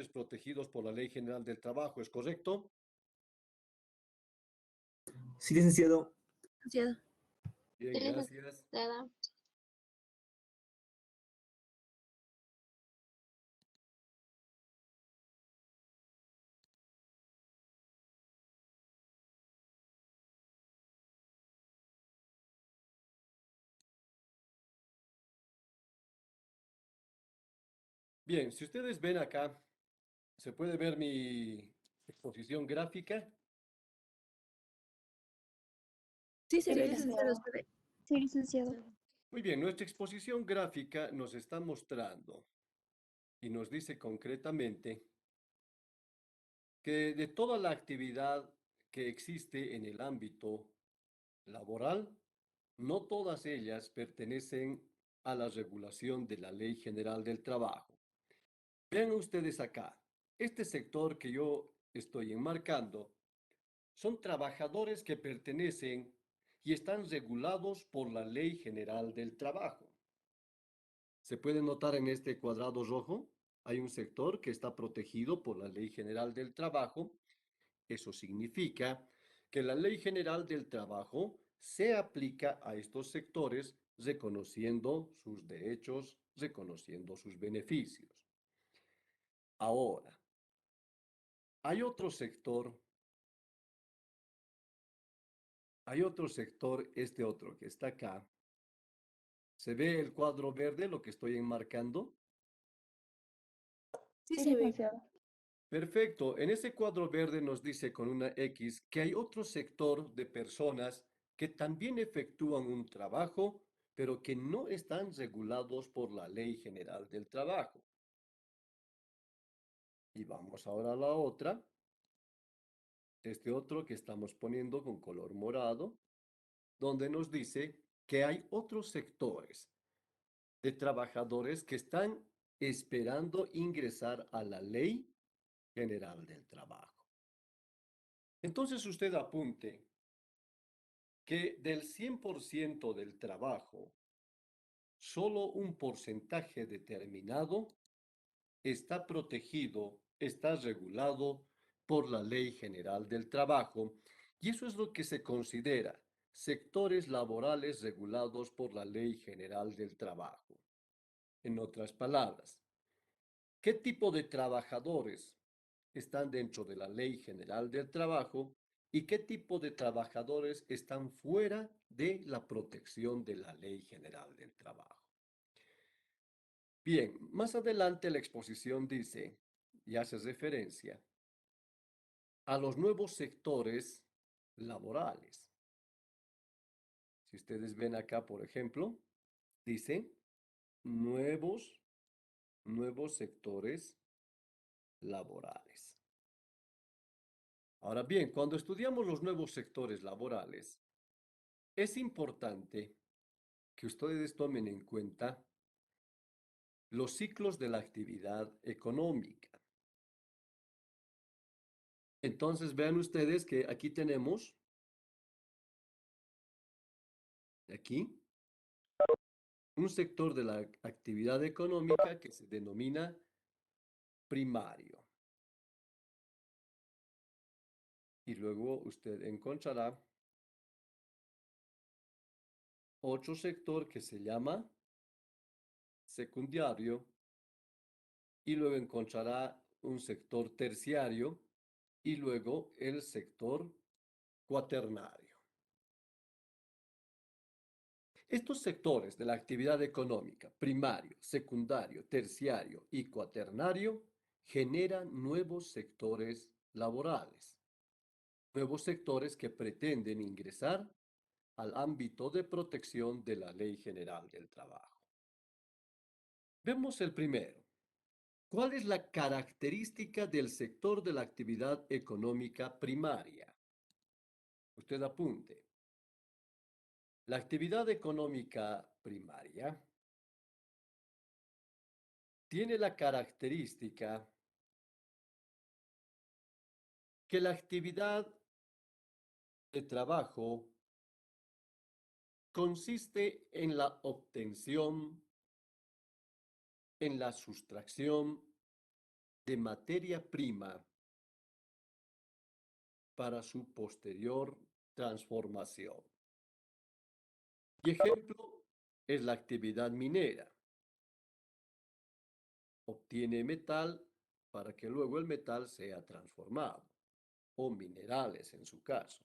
protegidos por la Ley General del Trabajo, ¿es correcto? Sí, licenciado. Licenciado. Bien, Sí, gracias. licenciada. Bien, si ustedes ven acá, se puede ver mi exposición gráfica. Sí, Sí, señor licenciado, licenciado. se ve. Sí, licenciado. Muy bien, nuestra exposición gráfica nos está mostrando y nos dice concretamente que de toda la actividad que existe en el ámbito laboral, no todas ellas pertenecen a la regulación de la Ley General del Trabajo. Vean ustedes acá, este sector que yo estoy enmarcando son trabajadores que pertenecen y están regulados por la Ley General del Trabajo. Se puede notar en este cuadrado rojo, hay un sector que está protegido por la Ley General del Trabajo. Eso significa que la Ley General del Trabajo se aplica a estos sectores reconociendo sus derechos, reconociendo sus beneficios. Ahora, hay otro sector, este otro que está acá. ¿Se ve el cuadro verde, lo que estoy enmarcando? Sí, Sí, se ve. licenciado. Perfecto. En ese cuadro verde nos dice con una X que hay otro sector de personas que también efectúan un trabajo, pero que no están regulados por la Ley General del Trabajo. Y vamos ahora a la otra. Este otro que estamos poniendo con color morado, donde nos dice que hay otros sectores de trabajadores que están esperando ingresar a la Ley General del Trabajo. Entonces usted apunte que del 100% del trabajo, solo un porcentaje determinado está protegido, está regulado por la Ley General del Trabajo, y eso es lo que se considera sectores laborales regulados por la Ley General del Trabajo. En otras palabras, ¿qué tipo de trabajadores están dentro de la Ley General del Trabajo y qué tipo de trabajadores están fuera de la protección de la Ley General del Trabajo? Bien, más adelante la exposición dice y hace referencia a los nuevos sectores laborales. Si ustedes ven acá, por ejemplo, dice nuevos sectores laborales. Ahora bien, cuando estudiamos los nuevos sectores laborales, es importante que ustedes tomen en cuenta los ciclos de la actividad económica. Entonces, vean ustedes que aquí tenemos, aquí, un sector de la actividad económica que se denomina primario. Y luego usted encontrará otro sector que se llama secundario y luego encontrará un sector terciario y luego el sector cuaternario. Estos sectores de la actividad económica, primario, secundario, terciario y cuaternario, generan nuevos sectores laborales, nuevos sectores que pretenden ingresar al ámbito de protección de la Ley General del Trabajo. Vemos el primero. ¿Cuál es la característica del sector de la actividad económica primaria? Usted apunte. La actividad económica primaria tiene la característica que la actividad de trabajo consiste en la obtención, en la sustracción de materia prima para su posterior transformación. Y ejemplo es la actividad minera. Obtiene metal para que luego el metal sea transformado, o minerales en su caso.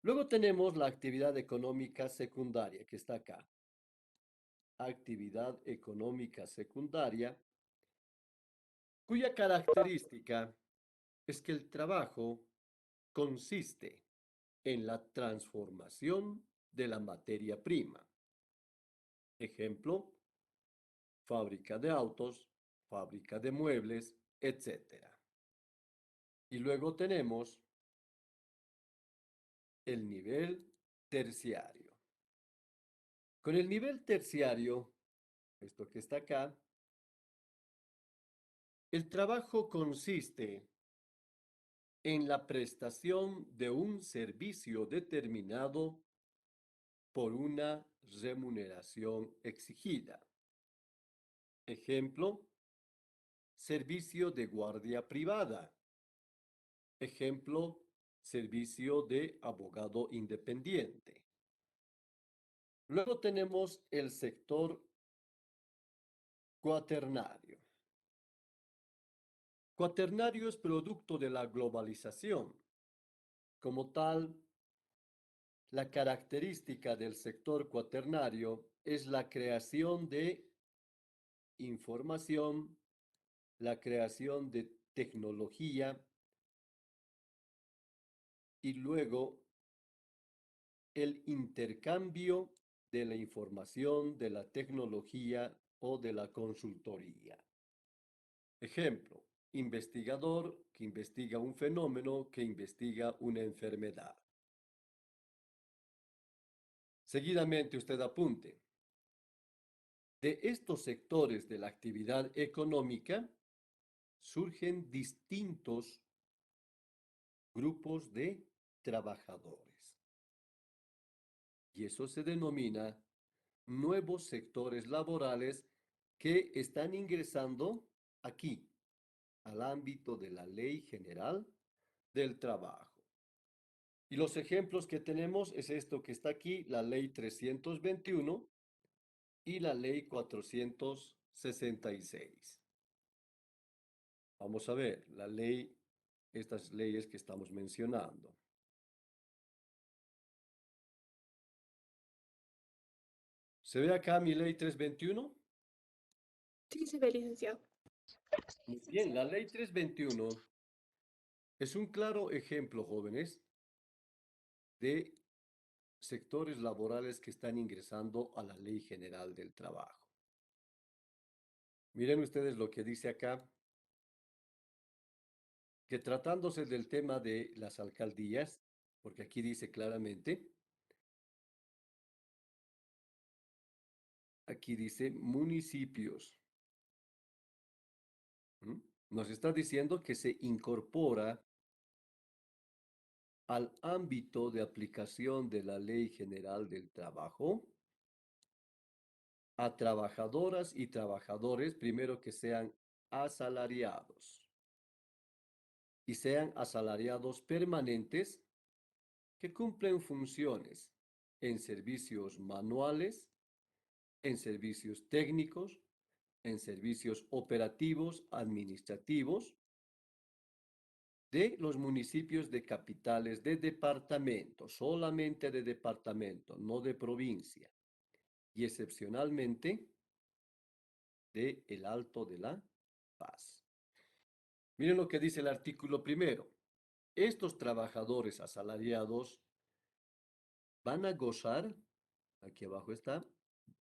Luego tenemos la actividad económica secundaria, que está acá. Actividad económica secundaria, cuya característica es que el trabajo consiste en la transformación de la materia prima. Ejemplo, fábrica de autos, fábrica de muebles, etcétera. Y luego tenemos el nivel terciario. Con el nivel terciario, esto que está acá, el trabajo consiste en la prestación de un servicio determinado por una remuneración exigida. Ejemplo, servicio de guardia privada. Ejemplo, servicio de abogado independiente. Luego tenemos el sector cuaternario. Cuaternario es producto de la globalización. Como tal, la característica del sector cuaternario es la creación de información, la creación de tecnología y luego el intercambio de la información, de la tecnología o de la consultoría. Ejemplo, investigador que investiga un fenómeno, que investiga una enfermedad. Seguidamente usted apunte. De estos sectores de la actividad económica surgen distintos grupos de trabajadores. Y eso se denomina nuevos sectores laborales que están ingresando aquí, al ámbito de la Ley General del Trabajo. Y los ejemplos que tenemos es esto que está aquí, la Ley 321 y la Ley 466. Vamos a ver estas leyes que estamos mencionando. ¿Se ve acá mi Ley 321? Sí, se ve, licenciado. Muy bien, la Ley 321 es un claro ejemplo, jóvenes, de sectores laborales que están ingresando a la Ley General del Trabajo. Miren ustedes lo que dice acá, que tratándose del tema de las alcaldías, porque aquí dice claramente, aquí dice municipios. ¿Mm? Nos está diciendo que se incorpora al ámbito de aplicación de la Ley General del Trabajo a trabajadoras y trabajadores, primero que sean asalariados y sean asalariados permanentes que cumplen funciones en servicios manuales, en servicios técnicos, en servicios operativos, administrativos, de los municipios de capitales de departamento, solamente de departamento, no de provincia, y excepcionalmente de el Alto de la Paz. Miren lo que dice el artículo primero. Estos trabajadores asalariados van a gozar, aquí abajo está,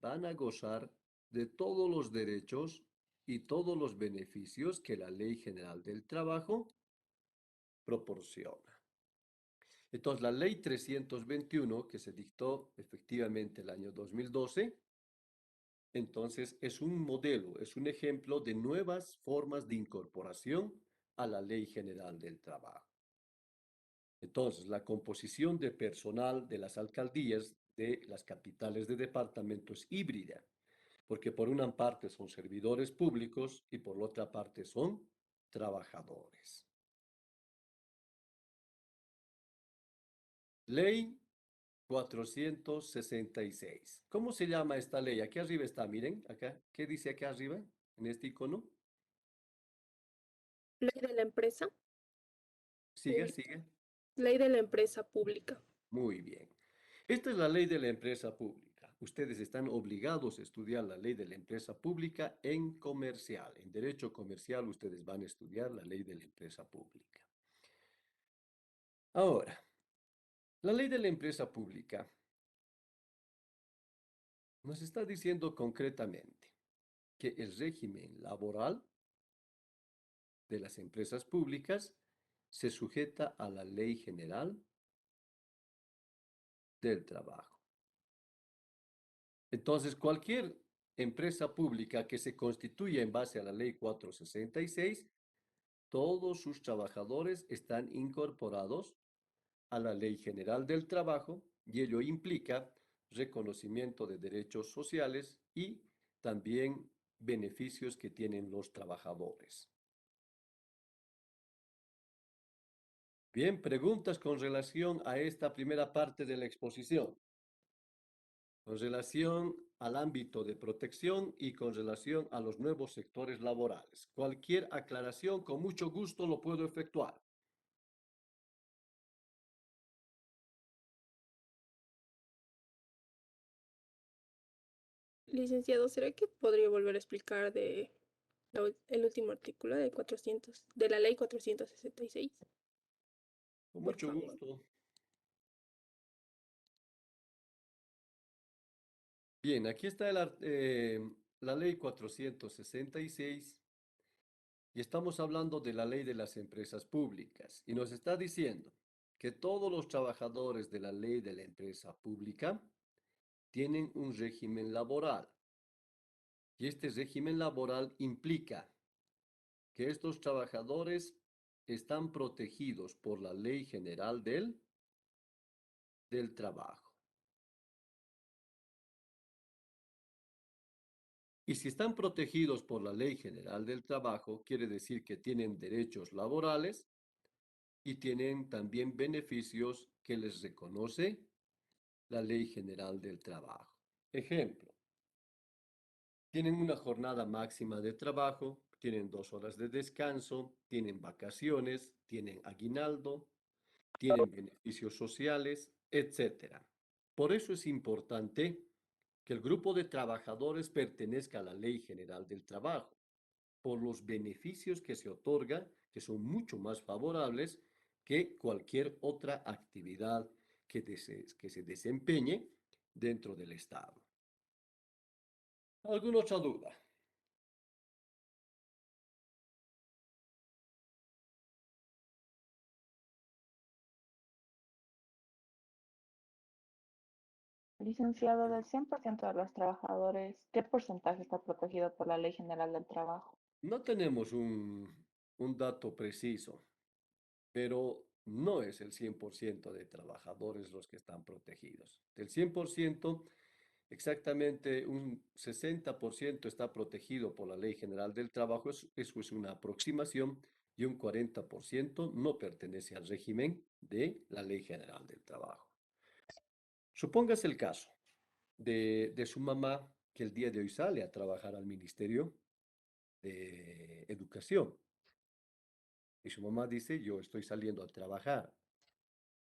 van a gozar de todos los derechos y todos los beneficios que la Ley General del Trabajo proporciona. Entonces, la Ley 321, que se dictó efectivamente el año 2012, entonces es un modelo, es un ejemplo de nuevas formas de incorporación a la Ley General del Trabajo. Entonces, la composición de personal de las alcaldías de las capitales de departamentos híbrida. porque por una parte son servidores públicos y por la otra parte son trabajadores. Ley 466. ¿Cómo se llama esta ley? Aquí arriba está, miren, acá. ¿Qué dice acá arriba en este icono? Ley de la empresa Sigue, pública. sigue. Ley de la empresa pública. Muy bien. Esta es la ley de la empresa pública. Ustedes están obligados a estudiar la ley de la empresa pública en comercial. En derecho comercial ustedes van a estudiar la ley de la empresa pública. Ahora, la ley de la empresa pública nos está diciendo concretamente que el régimen laboral de las empresas públicas se sujeta a la Ley General del Trabajo. Entonces, cualquier empresa pública que se constituya en base a la Ley 466, todos sus trabajadores están incorporados a la Ley General del Trabajo y ello implica reconocimiento de derechos sociales y también beneficios que tienen los trabajadores. Bien, preguntas con relación a esta primera parte de la exposición, con relación al ámbito de protección y con relación a los nuevos sectores laborales. Cualquier aclaración, con mucho gusto lo puedo efectuar. Licenciado, ¿será que podría volver a explicar el último artículo de 400, de la ley 466? Con Por mucho favor. gusto. Bien, aquí está la ley 466 y estamos hablando de la ley de las empresas públicas y nos está diciendo que todos los trabajadores de la ley de la empresa pública tienen un régimen laboral y este régimen laboral implica que estos trabajadores están protegidos por la Ley General del Trabajo. Y si están protegidos por la Ley General del Trabajo, quiere decir que tienen derechos laborales y tienen también beneficios que les reconoce la Ley General del Trabajo. Ejemplo, tienen una jornada máxima de trabajo, tienen 2 horas de descanso, tienen vacaciones, tienen aguinaldo, tienen beneficios sociales, etcétera. Por eso es importante que el grupo de trabajadores pertenezca a la Ley General del Trabajo, por los beneficios que se otorga, que son mucho más favorables que cualquier otra actividad que se desempeñe dentro del Estado. ¿Alguna otra duda? Licenciado, del 100% de los trabajadores, ¿qué porcentaje está protegido por la Ley General del Trabajo? No tenemos un dato preciso, pero no es el 100% de trabajadores los que están protegidos. Del 100%, exactamente un 60% está protegido por la Ley General del Trabajo, eso es una aproximación, y un 40% no pertenece al régimen de la Ley General del Trabajo. Supóngase el caso de su mamá que el día de hoy sale a trabajar al Ministerio de Educación y su mamá dice, yo estoy saliendo a trabajar,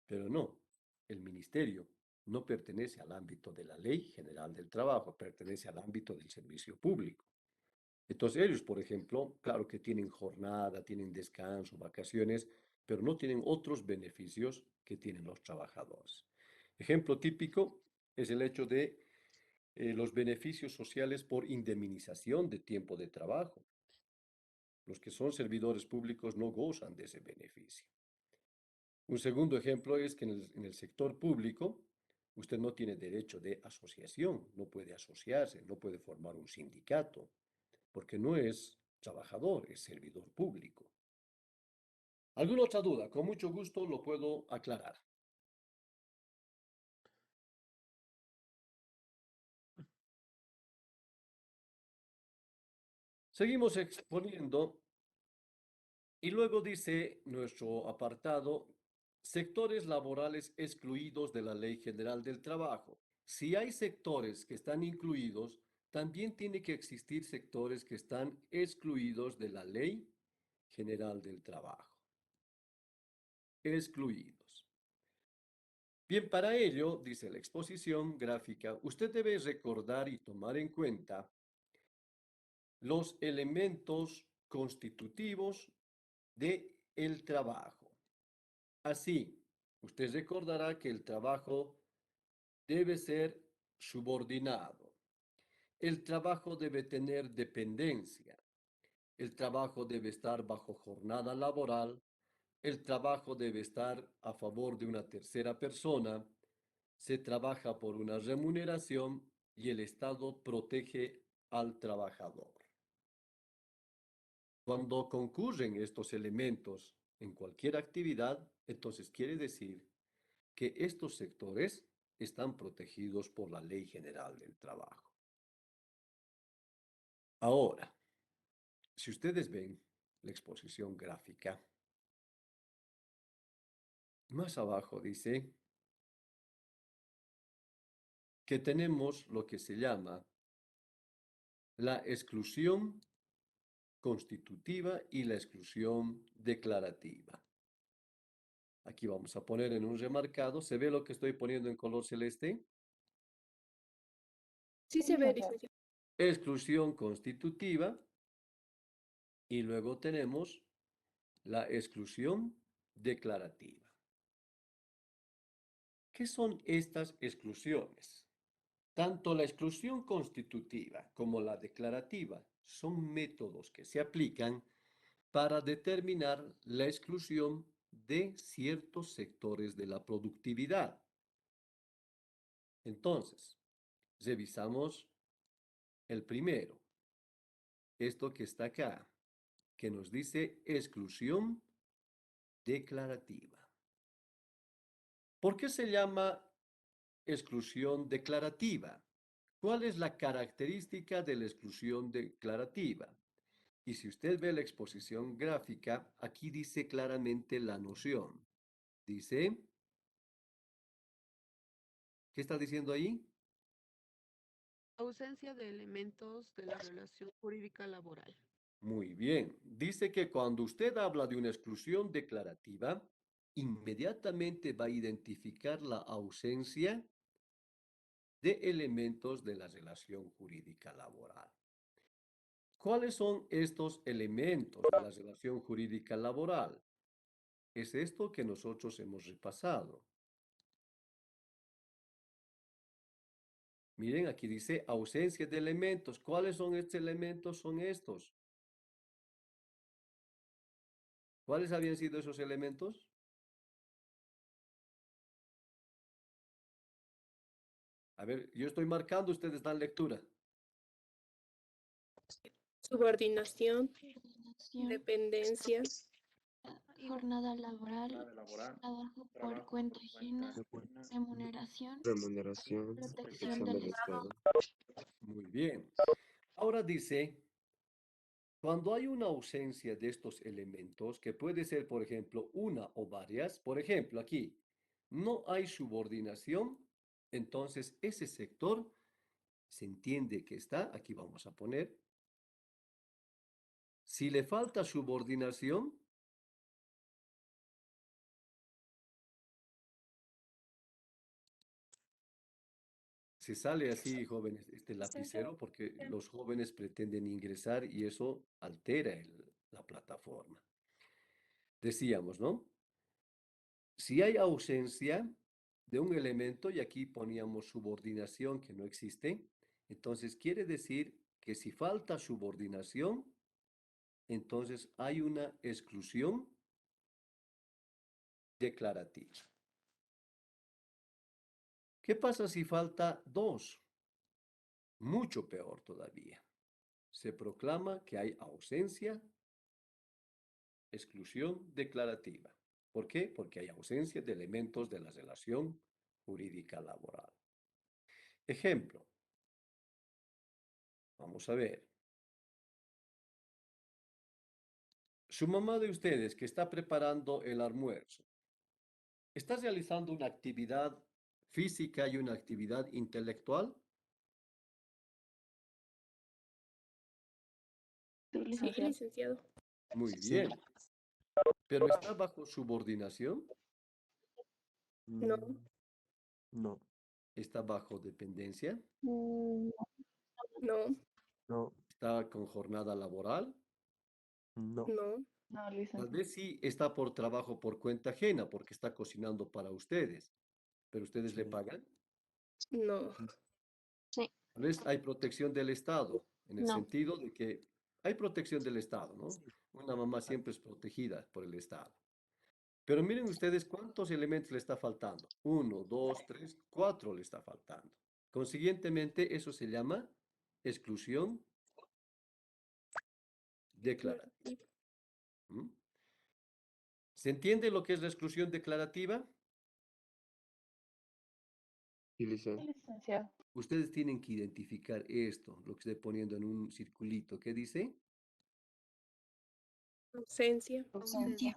pero no, el ministerio no pertenece al ámbito de la Ley General del Trabajo, pertenece al ámbito del servicio público. Entonces ellos, por ejemplo, claro que tienen jornada, tienen descanso, vacaciones, pero no tienen otros beneficios que tienen los trabajadores. Ejemplo típico es el hecho de los beneficios sociales por indemnización de tiempo de trabajo. Los que son servidores públicos no gozan de ese beneficio. Un segundo ejemplo es que en el sector público usted no tiene derecho de asociación, no puede asociarse, no puede formar un sindicato, porque no es trabajador, es servidor público. ¿Alguna otra duda? Con mucho gusto lo puedo aclarar. Seguimos exponiendo y luego dice nuestro apartado, sectores laborales excluidos de la Ley General del Trabajo. Si hay sectores que están incluidos, también tiene que existir sectores que están excluidos de la Ley General del Trabajo. Excluidos. Bien, para ello, dice la exposición gráfica, usted debe recordar y tomar en cuenta los elementos constitutivos de el trabajo. Así, usted recordará que el trabajo debe ser subordinado. El trabajo debe tener dependencia. El trabajo debe estar bajo jornada laboral. El trabajo debe estar a favor de una tercera persona. Se trabaja por una remuneración y el Estado protege al trabajador. Cuando concurren estos elementos en cualquier actividad, entonces quiere decir que estos sectores están protegidos por la Ley General del Trabajo. Ahora, si ustedes ven la exposición gráfica, más abajo dice que tenemos lo que se llama la exclusión constitutiva y la exclusión declarativa. Aquí vamos a poner en un remarcado. ¿Se ve lo que estoy poniendo en color celeste? Sí se ve, licenciado. Exclusión constitutiva y luego tenemos la exclusión declarativa. ¿Qué son estas exclusiones? Tanto la exclusión constitutiva como la declarativa son métodos que se aplican para determinar la exclusión de ciertos sectores de la productividad. Entonces, revisamos el primero, esto que está acá, que nos dice exclusión declarativa. ¿Por qué se llama exclusión declarativa? ¿Cuál es la característica de la exclusión declarativa? Y si usted ve la exposición gráfica, aquí dice claramente la noción. Dice, ¿qué está diciendo ahí? Ausencia de elementos de la relación jurídica laboral. Muy bien. Dice que cuando usted habla de una exclusión declarativa, inmediatamente va a identificar la ausencia de elementos de la relación jurídica laboral. ¿Cuáles son estos elementos de la relación jurídica laboral? Es esto que nosotros hemos repasado. Miren, aquí dice ausencia de elementos. ¿Cuáles son estos elementos? Son estos. ¿Cuáles habían sido esos elementos? A ver, yo estoy marcando, ustedes dan lectura. Subordinación, Coordinación, dependencia, jornada laboral, trabajo por cuenta ajena, remuneración, Remuneración, protección protección del del Estado. Estado. Muy bien. Ahora dice, cuando hay una ausencia de estos elementos, que puede ser, por ejemplo, una o varias, por ejemplo, aquí, no hay subordinación, entonces ese sector se entiende que está, aquí vamos a poner, si le falta subordinación, se sale así, jóvenes, este lapicero, porque los jóvenes pretenden ingresar y eso altera la plataforma. Decíamos, ¿no? Si hay ausencia de un elemento, y aquí poníamos subordinación que no existe, entonces quiere decir que si falta subordinación, entonces hay una exclusión declarativa. ¿Qué pasa si falta dos? Mucho peor todavía. Se proclama que hay ausencia, exclusión declarativa. ¿Por qué? Porque hay ausencia de elementos de la relación jurídica laboral. Ejemplo. Vamos a ver. Su mamá de ustedes que está preparando el almuerzo, ¿está realizando una actividad física y una actividad intelectual? Sí, Sí, licenciado. licenciado. Muy bien. ¿Pero está bajo subordinación? No, No, ¿Está bajo dependencia? Mm, no, no, ¿Está con jornada laboral? no, no, no, Tal licenciado. vez sí está por trabajo por cuenta ajena, porque está cocinando para ustedes, pero ustedes le Sí. pagan. no, Sí, Tal vez hay protección del Estado, en el no. sentido de que hay protección del Estado, ¿no? Una mamá siempre es protegida por el Estado. Pero miren ustedes cuántos elementos le está faltando. Uno, dos, tres, cuatro le está faltando. Consiguientemente, eso se llama exclusión declarativa. declarativa. ¿Mm? ¿Se entiende lo que es la exclusión declarativa? Sí, Sí, licenciado. licenciado. Ustedes tienen que identificar esto, lo que estoy poniendo en un circulito. ¿Qué dice? Ausencia. Ausencia.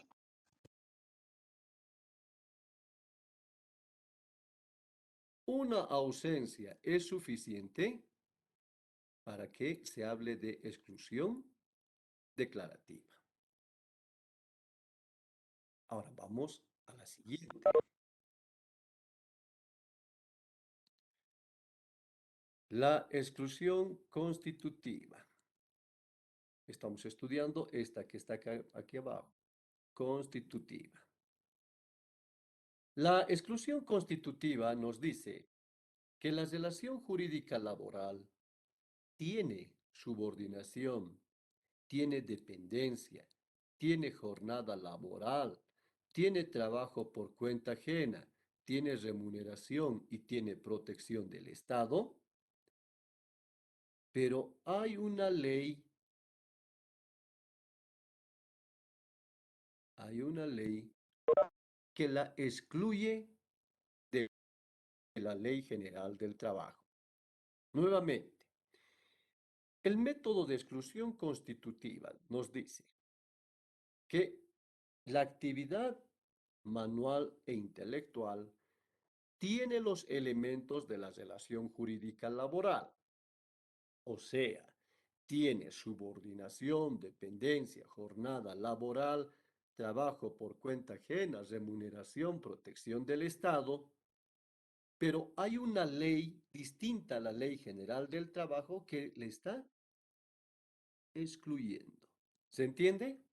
Una ausencia es suficiente para que se hable de exclusión declarativa. Ahora vamos a la siguiente. La exclusión constitutiva. Estamos estudiando esta que está aquí abajo. Constitutiva. La exclusión constitutiva nos dice que la relación jurídica laboral tiene subordinación, tiene dependencia, tiene jornada laboral, tiene trabajo por cuenta ajena, tiene remuneración y tiene protección del Estado, pero hay una ley que la excluye de la Ley General del Trabajo. Nuevamente, el método de exclusión constitutiva nos dice que la actividad manual e intelectual tiene los elementos de la relación jurídica laboral, o sea, tiene subordinación, dependencia, jornada laboral, trabajo por cuenta ajena, remuneración, protección del Estado, pero hay una ley distinta a la Ley General del Trabajo que le está excluyendo. ¿Se entiende?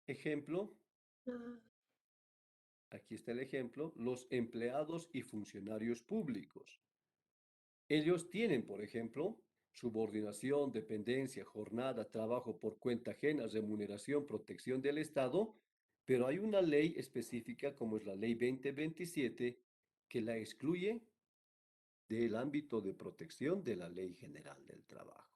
Ejemplo, Ah, aquí está el ejemplo, los empleados y funcionarios públicos. Ellos tienen, por ejemplo, subordinación, dependencia, jornada, trabajo por cuenta ajena, remuneración, protección del Estado, pero hay una ley específica como es la Ley 2027 que la excluye del ámbito de protección de la Ley General del Trabajo.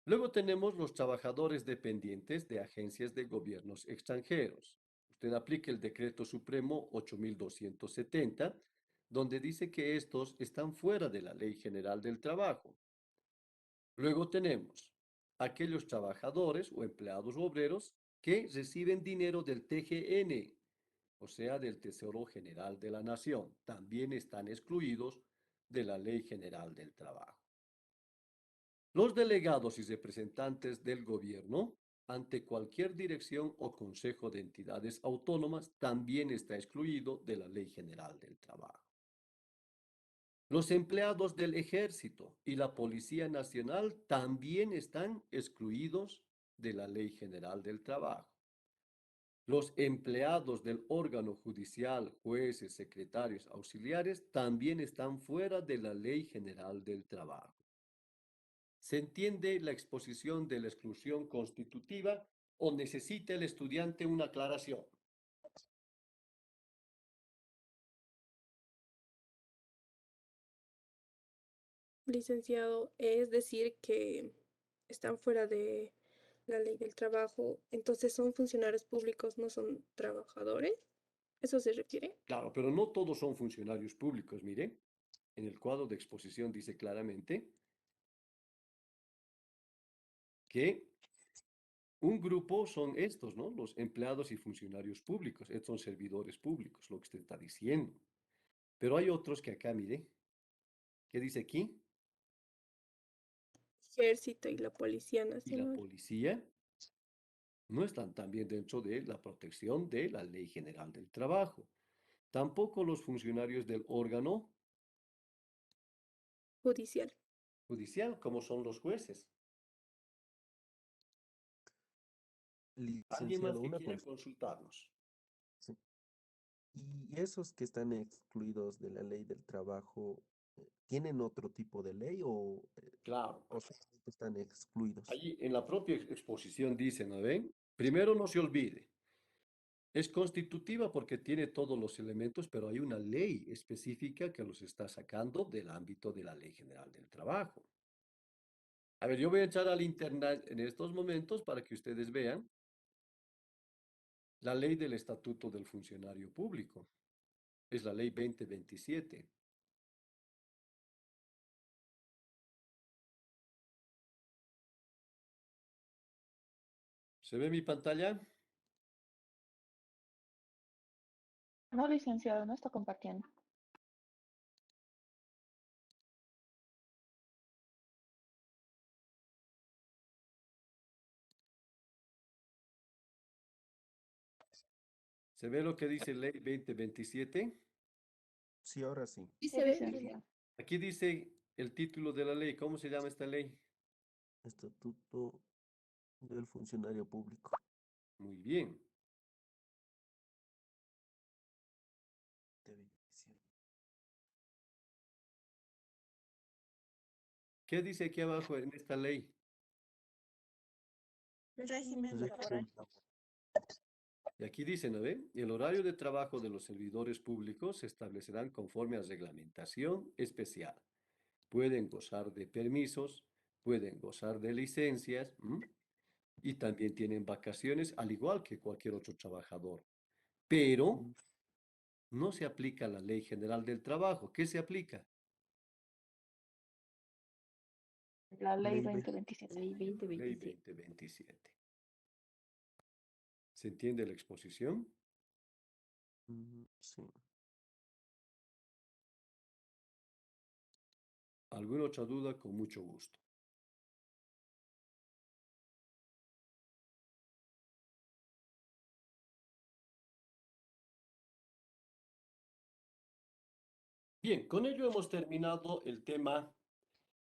Luego tenemos los trabajadores dependientes de agencias de gobiernos extranjeros. Usted aplica el Decreto Supremo 8270, donde dice que estos están fuera de la Ley General del Trabajo. Luego tenemos aquellos trabajadores o empleados obreros que reciben dinero del TGN, o sea, del Tesoro General de la Nación. También están excluidos de la Ley General del Trabajo. Los delegados y representantes del gobierno ante cualquier dirección o consejo de entidades autónomas también está excluido de la Ley General del Trabajo. Los empleados del Ejército y la Policía Nacional también están excluidos de la Ley General del Trabajo. Los empleados del órgano judicial, jueces, secretarios, auxiliares, también están fuera de la Ley General del Trabajo. ¿Se entiende la exposición de la exclusión constitutiva o necesita el estudiante una aclaración? licenciado, es decir que están fuera de la ley del trabajo, entonces son funcionarios públicos, no son trabajadores. ¿Eso se refiere? Claro, pero no todos son funcionarios públicos, mire. En el cuadro de exposición dice claramente que un grupo son estos, ¿no? Los empleados y funcionarios públicos. Estos son servidores públicos, lo que usted está diciendo. Pero hay otros que acá, mire, ¿qué dice aquí? Ejército y la Policía Y la Nacional. policía no están también dentro de la protección de la Ley General del Trabajo. Tampoco los funcionarios del órgano Judicial. judicial, como son los jueces. ¿Alguien más Licenciado, que una quiera consulta. consultarnos? Sí. ¿Y esos que están excluidos de la ley del trabajo, tienen otro tipo de ley Claro. o solamente están excluidos? Allí en la propia exposición dice, ¿no ven? Primero, no se olvide, es constitutiva porque tiene todos los elementos, pero hay una ley específica que los está sacando del ámbito de la Ley General del Trabajo. A ver, yo voy a echar al internet en estos momentos para que ustedes vean la ley del Estatuto del Funcionario Público. Es la ley 2027. ¿Se ve mi pantalla? No, licenciado, no está compartiendo. ¿Se ve lo que dice ley 2027? Sí, ahora sí. Sí Sí, se ve. licenciado. Aquí dice el título de la ley. ¿Cómo se llama esta ley? Estatuto del funcionario público. Muy bien. De 27. ¿Qué dice aquí abajo en esta ley? Régimen laboral. Y aquí dice, ¿no ve? El horario de trabajo de los servidores públicos se establecerán conforme a reglamentación especial. Pueden gozar de permisos, pueden gozar de licencias, ¿m? Y también tienen vacaciones, al igual que cualquier otro trabajador. Pero no se aplica la Ley General del Trabajo. ¿Qué se aplica? La ley Ley 2027. Ley 2027. ¿Se entiende la exposición? Sí. ¿Alguna otra duda? Con mucho gusto. Bien, con ello hemos terminado el tema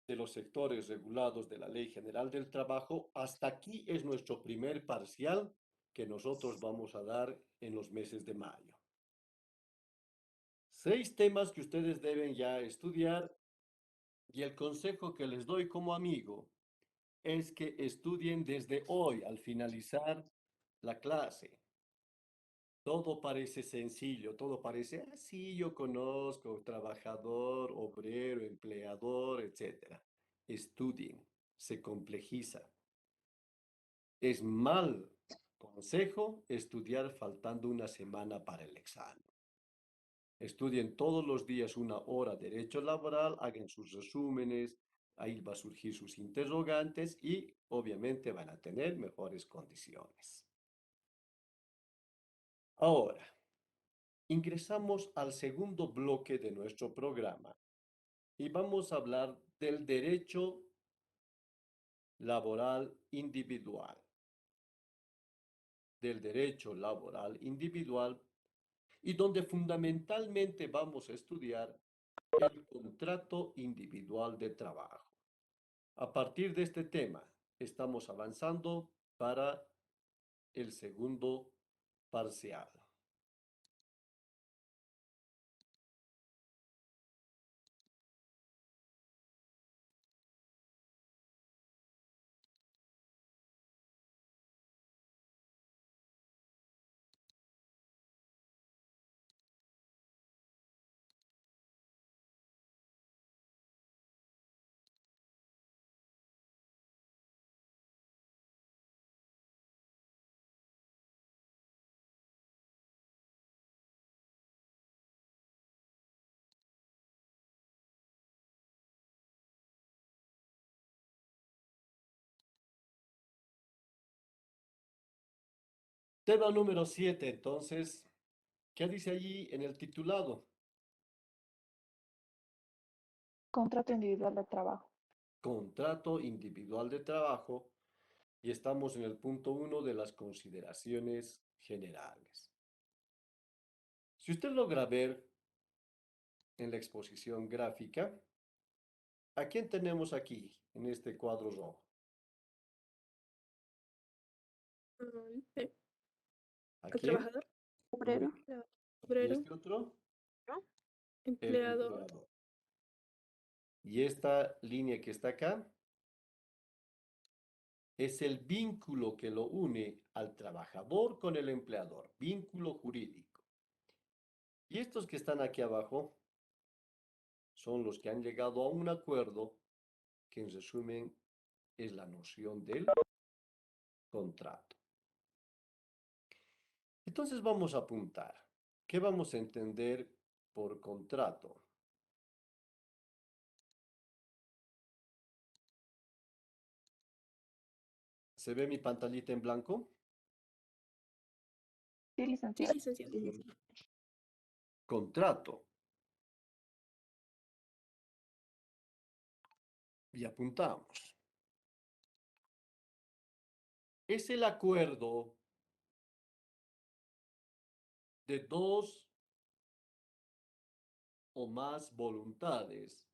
de los sectores regulados de la Ley General del Trabajo. Hasta aquí es nuestro primer parcial que nosotros vamos a dar en los meses de mayo. 6 temas que ustedes deben ya estudiar y el consejo que les doy como amigo es que estudien desde hoy al finalizar la clase. Todo parece sencillo, todo parece así, yo conozco, trabajador, obrero, empleador, etc. Estudien, se complejiza. Es mal consejo estudiar faltando una semana para el examen. Estudien todos los días 1 hora derecho laboral, hagan sus resúmenes, ahí va a surgir sus interrogantes y obviamente van a tener mejores condiciones. Ahora, ingresamos al segundo bloque de nuestro programa y vamos a hablar del derecho laboral individual. Del derecho laboral individual y donde fundamentalmente vamos a estudiar el contrato individual de trabajo. A partir de este tema, estamos avanzando para el segundo parcial. Tema número 7, entonces, ¿qué dice allí en el titulado? Contrato individual de trabajo. Contrato individual de trabajo y estamos en el punto 1 de las consideraciones generales. Si usted logra ver en la exposición gráfica, ¿a quién tenemos aquí en este cuadro rojo? El ¿A al quién? trabajador, Muy Obrero. bien. la- ¿Y obrero, este otro? El empleador. empleador. Y esta línea que está acá es el vínculo que lo une al trabajador con el empleador, vínculo jurídico. Y estos que están aquí abajo son los que han llegado a un acuerdo que en resumen es la noción del contrato. Entonces vamos a apuntar. ¿Qué vamos a entender por contrato? ¿Se ve mi pantallita en blanco? Sí, Sí, licenciado. licenciado. Contrato. Y apuntamos. Es el acuerdo de dos o más voluntades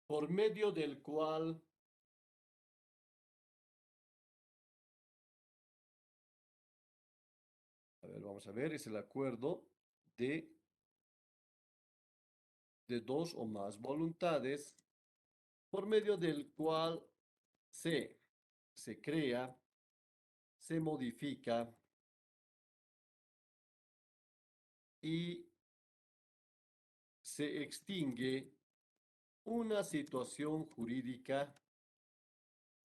por medio del cual vamos a ver, es el acuerdo de, de dos o más voluntades por medio del cual se crea, se modifica y se extingue una situación jurídica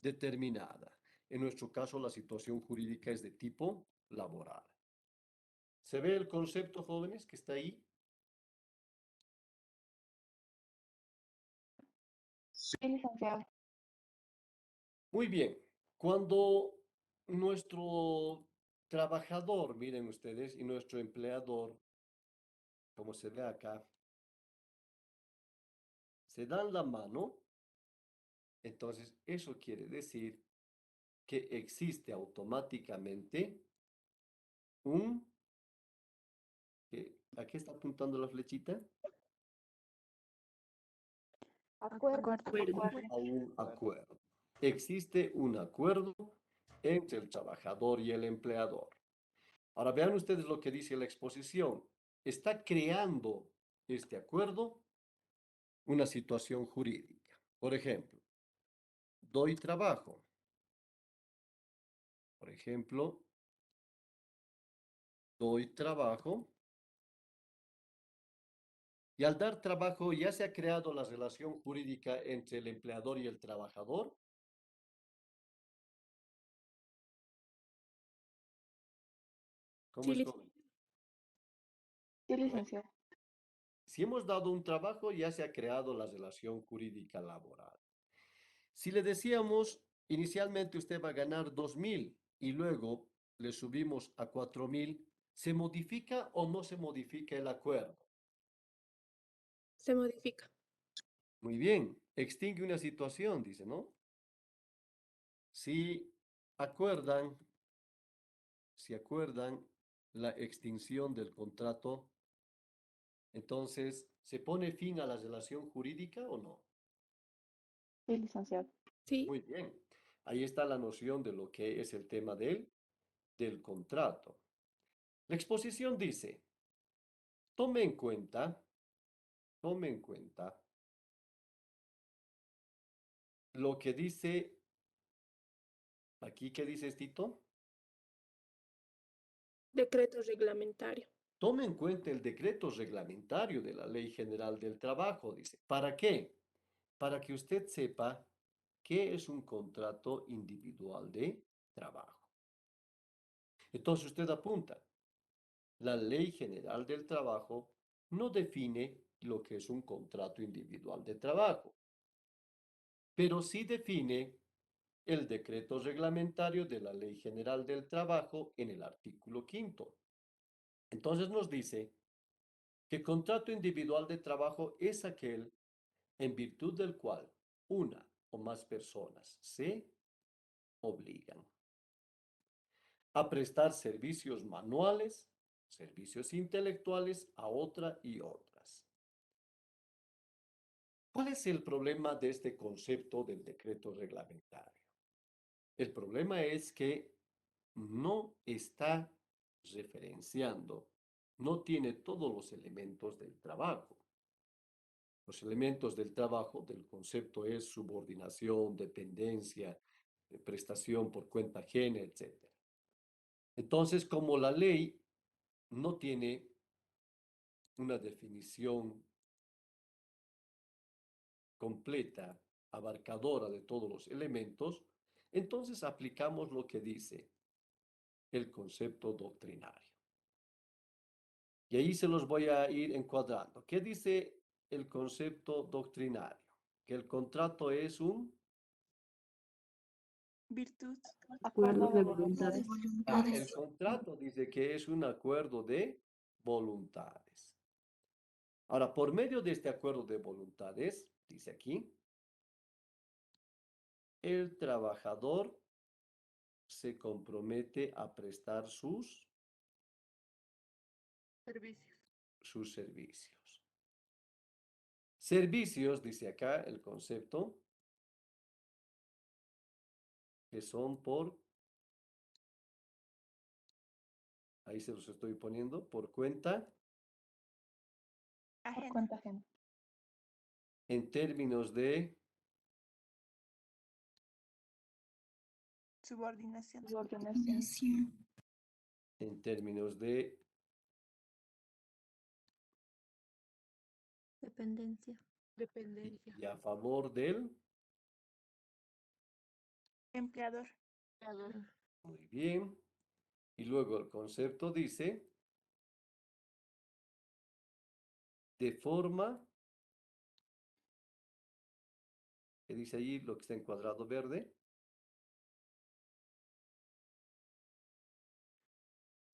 determinada. En nuestro caso, la situación jurídica es de tipo laboral. ¿Se ve el concepto, jóvenes, que está ahí? Sí, licenciado. Muy bien. Cuando nuestro trabajador, miren ustedes, y nuestro empleador, como se ve acá, se dan la mano, entonces eso quiere decir que existe automáticamente un, ¿a qué está apuntando la flechita? Acuerdo. A un acuerdo. Existe un acuerdo entre el trabajador y el empleador. Ahora vean ustedes lo que dice la exposición. Está creando este acuerdo una situación jurídica. Por ejemplo, doy trabajo. Por ejemplo, doy trabajo. Y al dar trabajo ya se ha creado la relación jurídica entre el empleador y el trabajador. ¿Cómo Sí, es, joven? Sí, licenciado. Si hemos dado un trabajo, ya se ha creado la relación jurídica laboral. Si le decíamos, inicialmente usted va a ganar 2.000 y luego le subimos a 4.000, ¿se modifica o no se modifica el acuerdo? se modifica. Muy bien, extingue una situación, dice, ¿no? Si acuerdan, si acuerdan la extinción del contrato, entonces, ¿se pone fin a la relación jurídica o no? Sí, licenciado. Sí, Muy bien. Ahí está la noción de lo que es el tema del contrato. La exposición dice, tome en cuenta, tome en cuenta lo que dice, aquí, ¿qué dice Tito? decreto reglamentario. Tome en cuenta el decreto reglamentario de la Ley General del Trabajo, dice. ¿Para qué? Para que usted sepa qué es un contrato individual de trabajo. Entonces usted apunta, la Ley General del Trabajo no define lo que es un contrato individual de trabajo, pero sí define el decreto reglamentario de la Ley General del Trabajo en el artículo 5º. Entonces nos dice que contrato individual de trabajo es aquel en virtud del cual una o más personas se obligan a prestar servicios manuales, servicios intelectuales a otra y otras. ¿Cuál es el problema de este concepto del decreto reglamentario? El problema es que no está referenciando, no tiene todos los elementos del trabajo. Los elementos del trabajo del concepto es subordinación, dependencia, prestación por cuenta ajena, etc. Entonces, como la ley no tiene una definición completa, abarcadora de todos los elementos, entonces aplicamos lo que dice el concepto doctrinario. Y ahí se los voy a ir encuadrando. ¿Qué dice el concepto doctrinario? Que el contrato es un... Virtud. Acuerdo de de voluntades. el voluntades. contrato dice que es un acuerdo de voluntades. Ahora, por medio de este acuerdo de voluntades, dice aquí, el trabajador se compromete a prestar Servicios. sus servicios. Servicios, dice acá el concepto, que son por, ahí se los estoy poniendo, por cuenta, Por Ajena. cuenta ajena. en términos de Subordinación. Subordinación. Nación. en términos de Dependencia. Dependencia. y a favor del, Empleador. Empleador. muy bien, y luego el concepto dice, de forma, que dice allí lo que está en cuadrado verde,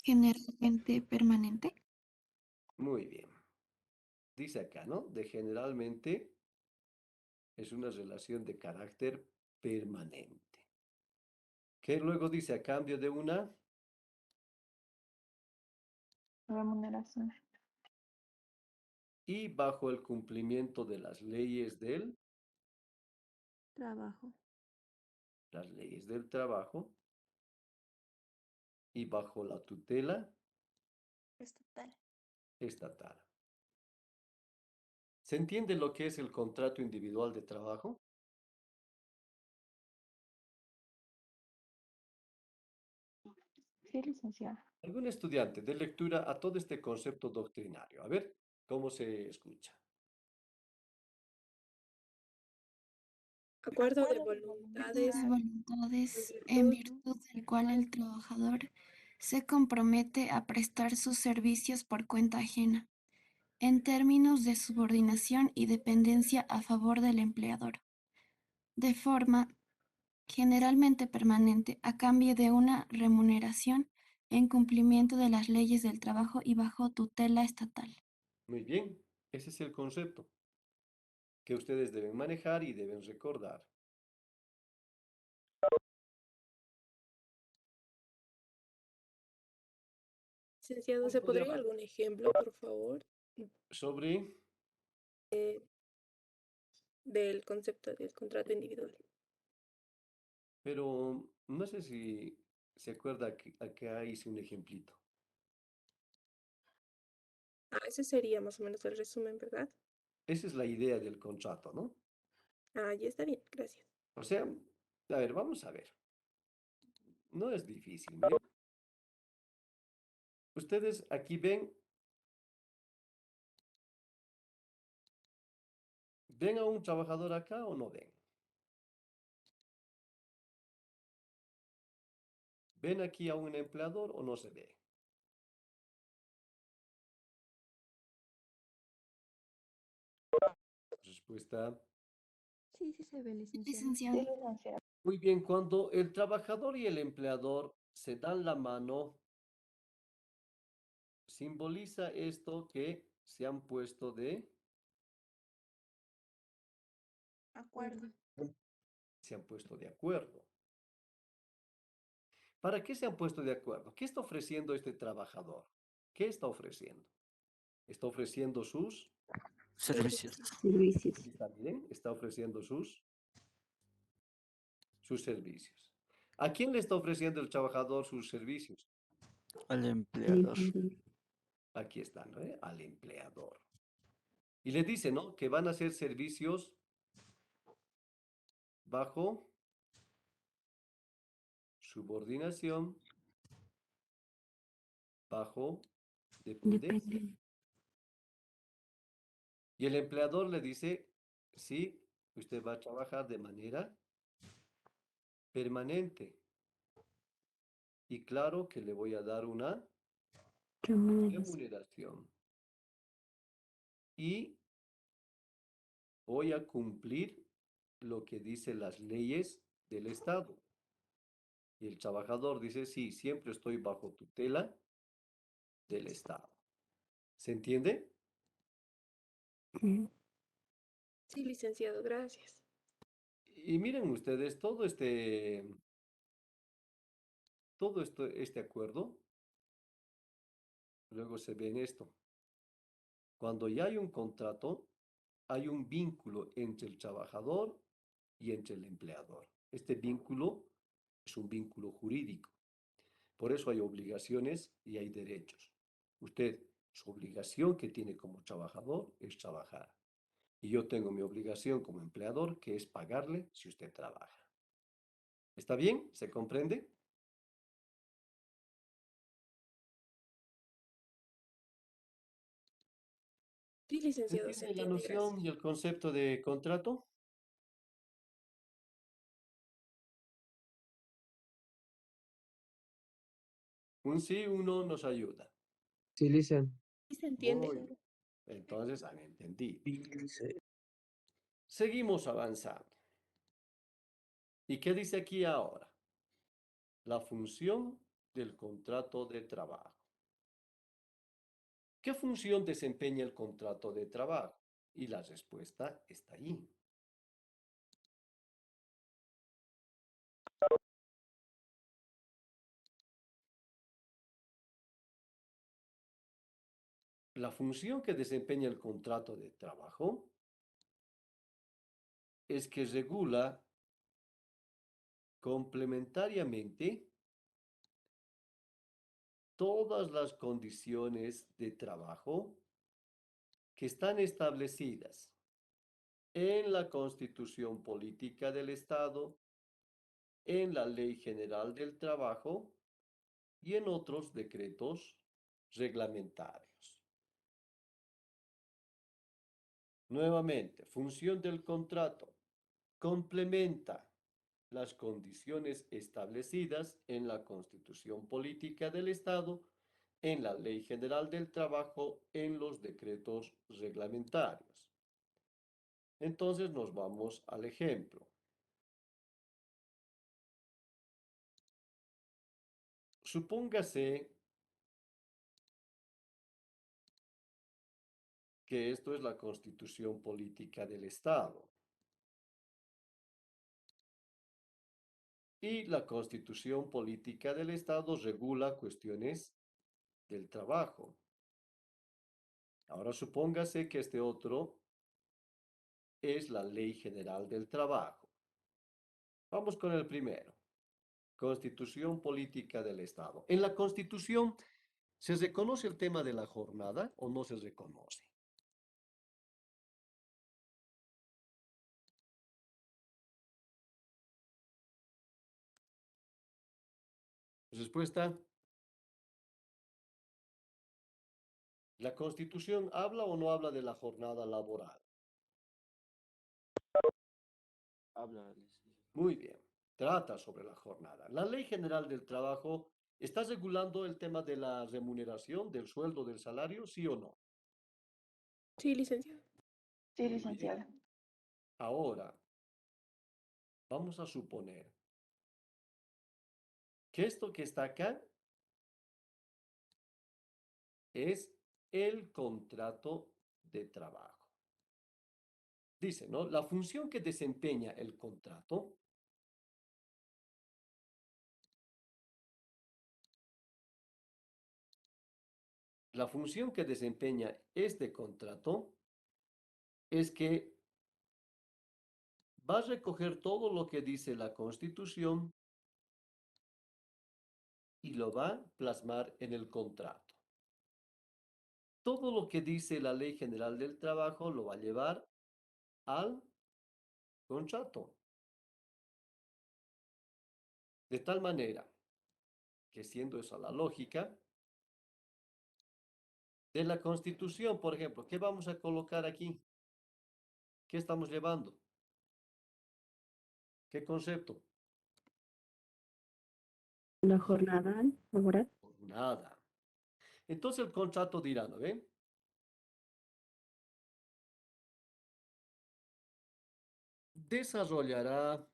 Generalmente permanente. muy bien. Dice acá, ¿no? De generalmente es una relación de carácter permanente. ¿Qué luego dice a cambio de una? Remuneración. Y bajo el cumplimiento de Trabajo. las leyes del trabajo y bajo la tutela Estatal. estatal. ¿Se entiende lo que es el contrato individual de trabajo? Sí, licenciada. ¿Algún estudiante de lectura a todo este concepto doctrinario? A ver, ¿cómo se escucha? Acuerdo de Acuerdo de voluntades De voluntades en en virtud virtud del cual el trabajador se compromete a prestar sus servicios por cuenta ajena, en términos de subordinación y dependencia a favor del empleador, de forma generalmente permanente, a cambio de una remuneración en cumplimiento de las leyes del trabajo y bajo tutela estatal. Muy bien, ese es el concepto que ustedes deben manejar y deben recordar. Licenciado, ¿se Podría podría algún ejemplo, por favor, sobre, del concepto del contrato individual? pero no sé si se acuerda que acá hice un ejemplito. Ah, ese sería más o menos el resumen, ¿verdad? Esa es la idea del contrato, ¿no? Ah, ya está bien, gracias. O sea, a ver, vamos a ver. No es difícil, miren. Ustedes aquí ¿ven a un trabajador acá o no ven? ¿Ven aquí a un empleador o no se ve? Respuesta Sí, sí se ve, Sí, licenciado. Licenciado. licenciado. Muy bien, cuando el trabajador y el empleador se dan la mano, simboliza esto que se han puesto Acuerdo. se han puesto de acuerdo. ¿Para qué se han puesto de acuerdo? ¿Qué está ofreciendo este trabajador? ¿Qué está ofreciendo? Está ofreciendo sus, Servicios. Servicios. está bien, está ofreciendo sus servicios. ¿A quién le está ofreciendo el trabajador sus servicios? Al El empleador. empleador. Aquí están, ¿no? Al empleador. Y le dice, ¿no? Que van a hacer servicios bajo subordinación, bajo dependencia. Depende. Y el empleador le dice, sí, usted va a trabajar de manera permanente. Y claro que le voy a dar una Remuneración. remuneración. Y voy a cumplir lo que dicen las leyes del Estado. Y el trabajador dice, sí, siempre estoy bajo tutela del Estado. ¿Se entiende? Mm. Sí, licenciado, gracias. Y miren ustedes, este acuerdo, luego se ve en esto. Cuando ya hay un contrato, hay un vínculo entre el trabajador y entre el empleador. Este vínculo es un vínculo jurídico. Por eso hay obligaciones y hay derechos. Usted, su obligación que tiene como trabajador es trabajar. Y yo tengo mi obligación como empleador, que es pagarle si usted trabaja. ¿Está bien? ¿Se comprende? Sí, ¿Se licenciado, se entiende la entiende, noción gracias. y el concepto de contrato? Un sí, uno nos ayuda. Sí, Lisa. Sí, se entiende. Muy bien. Entonces han entendido. Sí. Seguimos avanzando. ¿Y qué dice aquí ahora? La función del contrato de trabajo. ¿Qué función desempeña el contrato de trabajo? Y la respuesta está ahí. La función que desempeña el contrato de trabajo es que regula complementariamente todas las condiciones de trabajo que están establecidas en la Constitución Política del Estado, en la Ley General del Trabajo y en otros decretos reglamentarios. Nuevamente, función del contrato. Complementa las condiciones establecidas en la Constitución Política del Estado, en la Ley General del Trabajo, en los decretos reglamentarios. Entonces nos vamos al ejemplo. Supóngase que esto es la Constitución Política del Estado. Y la Constitución Política del Estado regula cuestiones del trabajo. Ahora supóngase que este otro es la Ley General del Trabajo. Vamos con el primero. Constitución Política del Estado. ¿En la Constitución se reconoce el tema de la jornada o no se reconoce? Respuesta. ¿La Constitución habla o no habla de la jornada laboral? Habla, licenciado. Muy bien. Trata sobre la jornada. La Ley General del Trabajo está regulando el tema de la remuneración, del sueldo, del salario, ¿sí o no? Sí, licenciado. Sí, Muy bien. licenciada. Ahora, Vamos a suponer que esto que está acá es el contrato de trabajo. Dice, ¿no? La función que desempeña el contrato la función que desempeña este contrato es que va a recoger todo lo que dice la Constitución y lo va a plasmar en el contrato. Todo lo que dice la Ley General del Trabajo lo va a llevar al contrato. De tal manera que siendo esa la lógica de la Constitución, por ejemplo, ¿qué vamos a colocar aquí? ¿Qué estamos llevando? ¿Qué concepto? La jornada laboral. Nada. Entonces el contrato dirá, ¿no ven? Desarrollará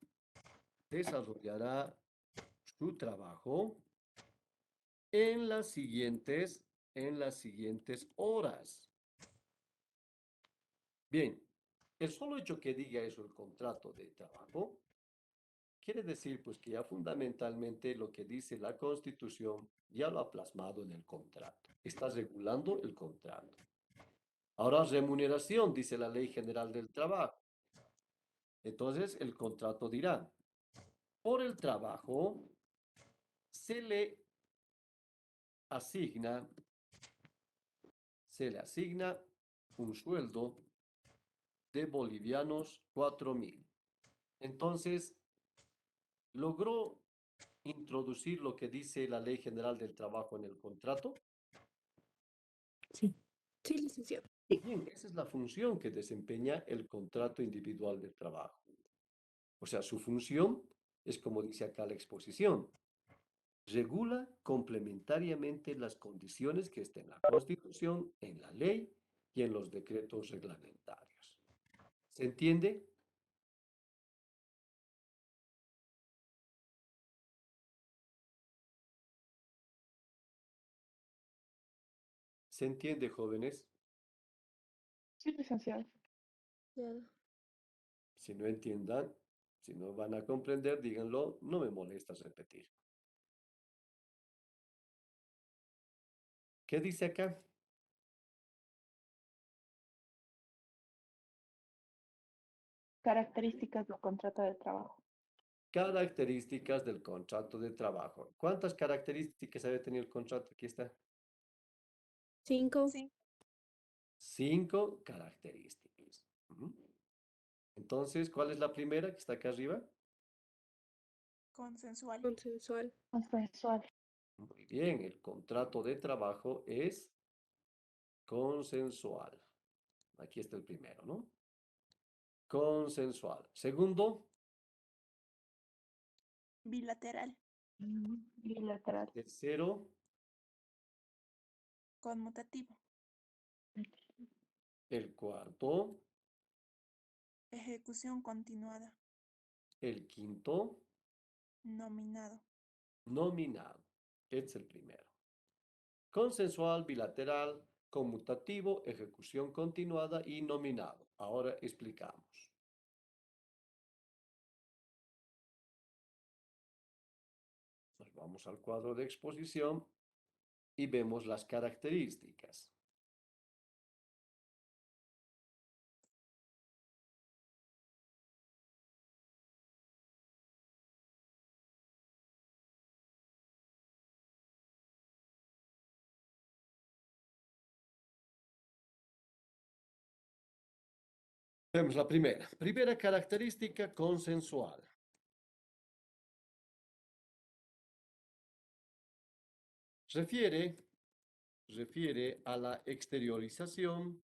su trabajo en las siguientes horas. Bien, el solo hecho que diga eso el contrato de trabajo quiere decir pues que ya fundamentalmente lo que dice la Constitución ya lo ha plasmado en el contrato. Está regulando el contrato. Ahora remuneración, dice la Ley General del Trabajo. Entonces el contrato dirá, por el trabajo se le asigna un sueldo de bolivianos 4.000. Entonces, logró introducir lo que dice la Ley General del Trabajo en el contrato. Sí. Sí, licenciado. Bien, esa es la función que desempeña el contrato individual de trabajo. O sea, su función es como dice acá la exposición. Regula complementariamente las condiciones que estén en la Constitución, en la ley y en los decretos reglamentarios. ¿Se entiende? ¿Se entiende, jóvenes? Sí, licenciado. Ya. Si no entiendan, si no van a comprender, díganlo, no me molesta repetir. ¿Qué dice acá? Características del contrato de trabajo. Características del contrato de trabajo. ¿Cuántas características debe tener el contrato? Aquí está. 5. Sí, 5 características. Ujú. Entonces, ¿cuál es la primera que está acá arriba? consensual. Consensual. Consensual. Muy bien, el contrato de trabajo es consensual. Aquí está el primero, ¿no? Consensual. Segundo, Bilateral. Bilateral. tercero, Conmutativo. el cuarto, Ejecución continuada. el quinto, Nominado. nominado. Este es el primero. Consensual, bilateral, conmutativo, ejecución continuada y nominado. Ahora explicamos. Nos vamos al cuadro de exposición y vemos las características. Vemos la primera. Primera característica consensual. Refiere a la exteriorización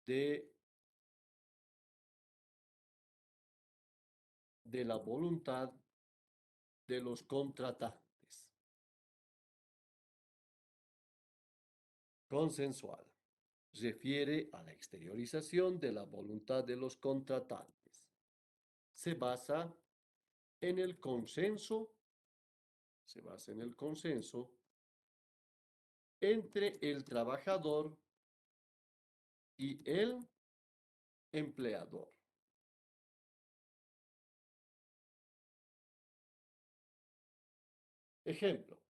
de, de la voluntad de los contratantes. Consensual. Refiere a la exteriorización de la voluntad de los contratantes. Se basa en el consenso, se basa en el consenso entre el trabajador y el empleador. Ejemplo,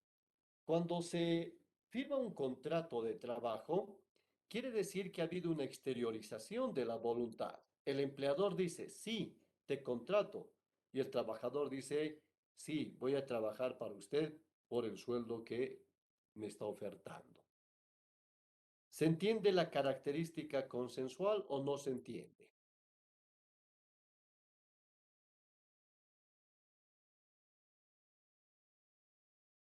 cuando se firma un contrato de trabajo, quiere decir que ha habido una exteriorización de la voluntad. El empleador dice, sí, te contrato. Y el trabajador dice, sí, voy a trabajar para usted por el sueldo que me está ofertando. ¿Se entiende la característica consensual o no se entiende?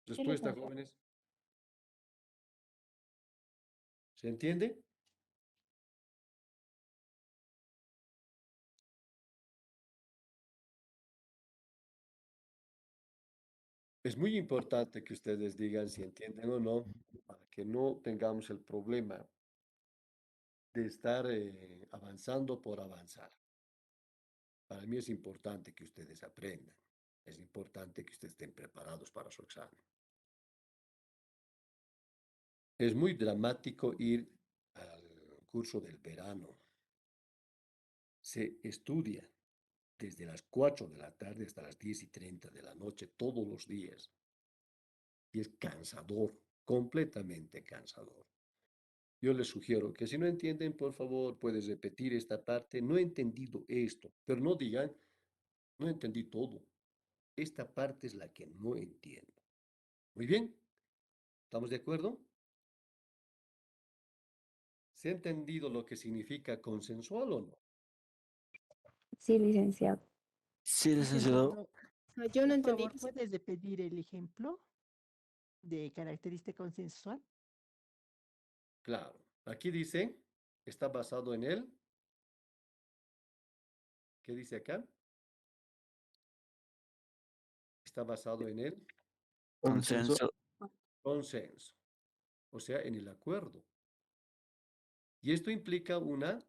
Respuesta, licenciado. jóvenes. ¿Se entiende? Es muy importante que ustedes digan si entienden o no, para que no tengamos el problema de estar avanzando por avanzar. Para mí es importante que ustedes aprendan. Es importante que ustedes estén preparados para su examen. Es muy dramático ir al curso del verano. Se estudia desde las 4 de la tarde hasta las 10:30 de la noche todos los días. Y es cansador, completamente cansador. Yo les sugiero que si no entienden, por favor, puedes repetir esta parte. No he entendido esto, pero no digan, no entendí todo. Esta parte es la que no entiendo. Muy bien, ¿estamos de acuerdo? ¿Se ha entendido lo que significa consensual o no? Sí, licenciado. Sí, licenciado. Licenciado, No, yo no por entendí. favor, ¿puedes repetir el ejemplo de característica consensual? Claro, aquí dice, está basado en él. ¿Qué dice acá? Está basado en el Consenso. consenso, o sea, en el acuerdo. Y esto implica una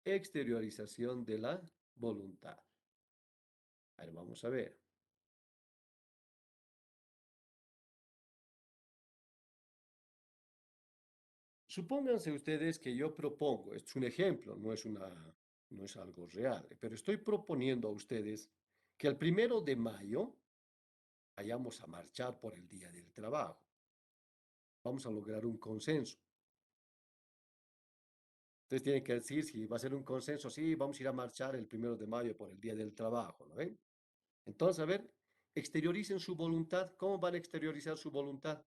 exteriorización de la voluntad. A ver, vamos a ver. Supónganse ustedes que yo propongo, esto es un ejemplo, no es algo real, pero estoy proponiendo a ustedes que el 1 de mayo vayamos a marchar por el Día del Trabajo. Vamos a lograr un consenso. Ustedes tienen que decir si va a ser un consenso, sí, vamos a ir a marchar el 1 de mayo por el Día del Trabajo, ¿no ven? Entonces, a ver, exterioricen su voluntad. ¿Cómo van a exteriorizar su voluntad?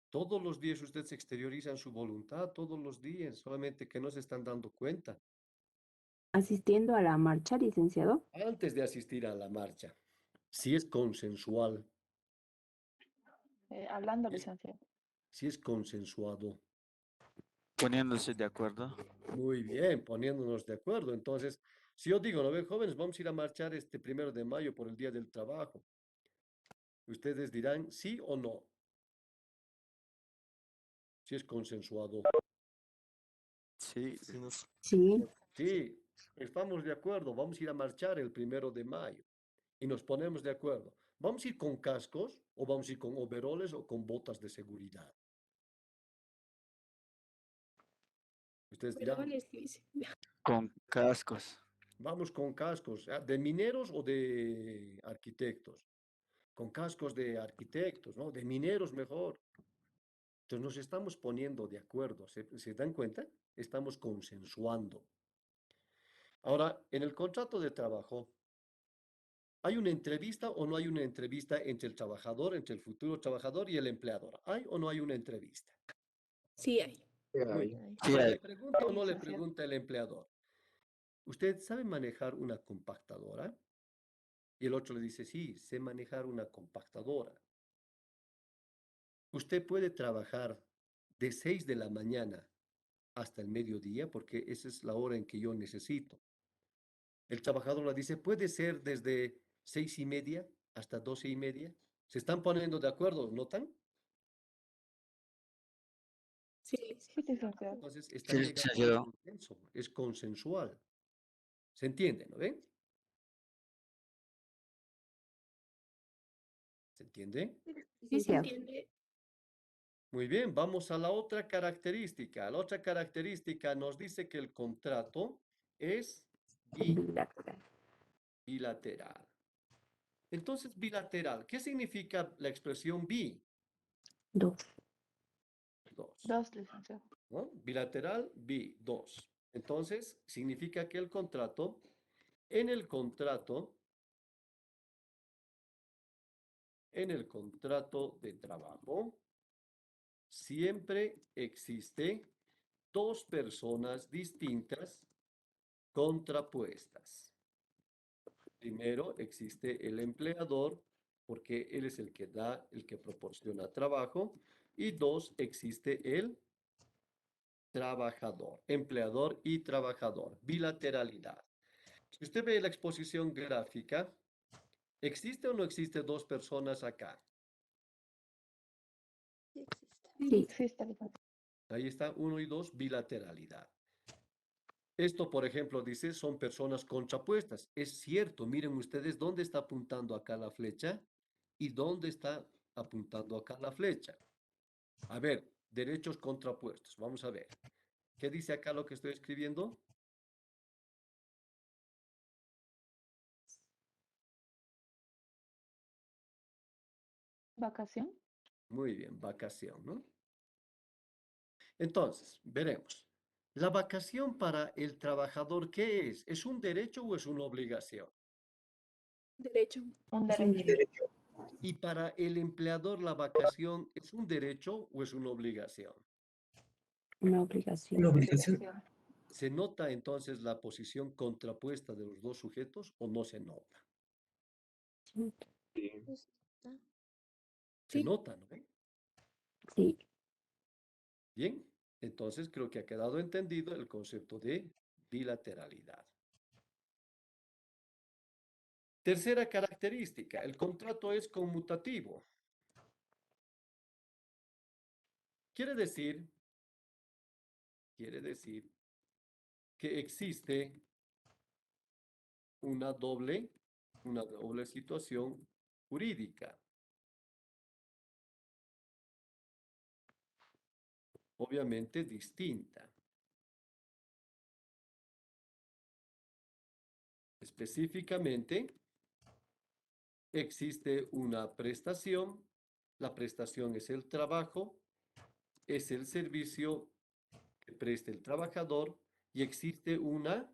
Todos los días ustedes exteriorizan su voluntad, todos los días, solamente que no se están dando cuenta. Asistiendo a la marcha, licenciado. Antes de asistir a la marcha, si es consensual, Hablando, si es, licenciado. si es consensuado. Poniéndose de acuerdo. Muy bien, poniéndonos de acuerdo. Entonces, si yo digo, no ven, jóvenes, vamos a ir a marchar este 1 de mayo por el Día del Trabajo. Ustedes dirán sí o no, si es consensuado. Sí. Sí. Sí, estamos de acuerdo, vamos a ir a marchar el 1 de mayo y nos ponemos de acuerdo. ¿Vamos a ir con cascos o vamos a ir con overoles o con botas de seguridad? Ustedes Pero dirán, les dice. Con cascos. vamos con cascos, ¿de mineros o de arquitectos? Con cascos de arquitectos, ¿no? De mineros mejor. Entonces nos estamos poniendo de acuerdo, ¿se dan cuenta? Estamos consensuando. Ahora, en el contrato de trabajo, ¿hay una entrevista o no hay una entrevista entre el trabajador, entre el futuro trabajador y el empleador? ¿Hay o no hay una entrevista? Sí hay. Muy bien. Sí Ahora, hay. ¿le pregunta o no le Licenciado. pregunta el empleador? ¿Usted sabe manejar una compactadora? Y el otro le dice, sí, sé manejar una compactadora. Usted puede trabajar de 6 de la mañana hasta el mediodía, porque esa es la hora en que yo necesito. El trabajador le dice, puede ser desde 6:30 hasta 12:30. ¿Se están poniendo de acuerdo? ¿Notan? Sí, Sí, licenciado. Entonces Sí, están llegando a un licenciado. consenso, es consensual. ¿Se entiende, no ven? ¿Se entiende? sí se Licenciado. entiende. Muy bien, vamos a la otra característica. La otra característica nos dice que el contrato es Bilateral. bilateral. Entonces, bilateral, ¿qué significa la expresión bi? Dos. Dos, Dos, licenciado. ¿no? Bilateral, bi, dos. Entonces, significa que en el contrato, en el contrato de trabajo, siempre existe dos personas distintas contrapuestas. Primero existe el empleador, porque él es el que da, el que proporciona trabajo. Y dos, existe el trabajador, empleador y trabajador, bilateralidad. Si usted ve la exposición gráfica, ¿existe o no existe dos personas acá? Sí existe. Sí. Existe, licenciado. Ahí está, uno y dos, bilateralidad. Esto, por ejemplo, dice, son personas contrapuestas. Es cierto, miren ustedes dónde está apuntando acá la flecha y dónde está apuntando acá la flecha. A ver, derechos contrapuestos. Vamos a ver. ¿Qué dice acá lo que estoy escribiendo? ¿Vacación? Muy bien, vacación, ¿no? Entonces, veremos. La vacación para el trabajador, ¿qué es? ¿Es un derecho o es una obligación? Derecho. Un Es un derecho. derecho. Y para el empleador, ¿la vacación es un derecho o es una obligación? Una obligación. Una obligación. Obligación. ¿Se nota entonces la posición contrapuesta de los dos sujetos o no se nota? Sí. Pues, Se sí. nota, ¿no? Sí. Bien, entonces creo que ha quedado entendido el concepto de bilateralidad. Tercera característica, el contrato es conmutativo. Quiere decir que existe una doble situación jurídica. Obviamente distinta. Específicamente, existe una prestación. La prestación es el trabajo, es el servicio que presta el trabajador y existe una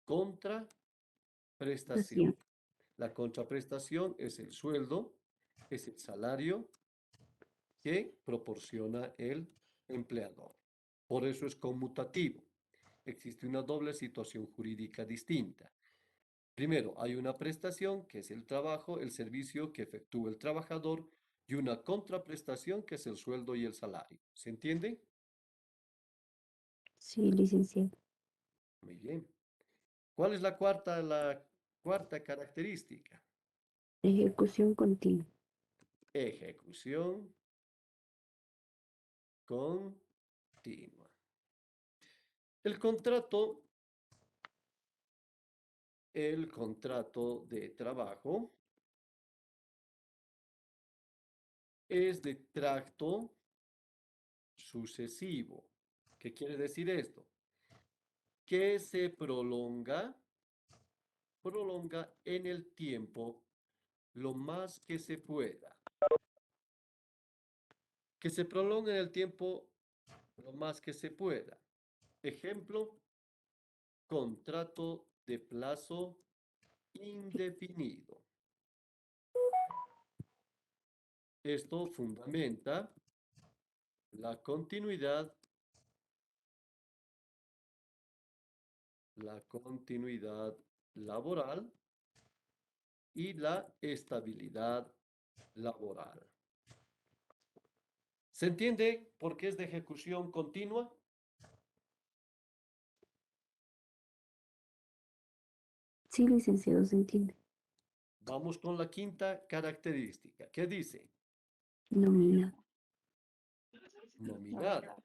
contraprestación. Prestación. La contraprestación es el sueldo, es el salario que proporciona el empleador. Por eso es conmutativo. Existe una doble situación jurídica distinta. Primero, hay una prestación, que es el trabajo, el servicio que efectúa el trabajador, y una contraprestación, que es el sueldo y el salario. ¿Se entiende? Sí, licenciado. Muy bien. ¿Cuál es la cuarta característica? Ejecución continua. Ejecución continua. El contrato de trabajo es de tracto sucesivo. ¿Qué quiere decir esto? Que se prolonga en el tiempo lo más que se pueda. Que se prolonga en el tiempo lo más que se pueda. Ejemplo, contrato de plazo indefinido. Esto fundamenta la continuidad laboral y la estabilidad laboral. ¿Se entiende por qué es de ejecución continua? Sí, licenciado, se entiende. Vamos con la quinta característica. ¿Qué dice? Nominado. Nominada.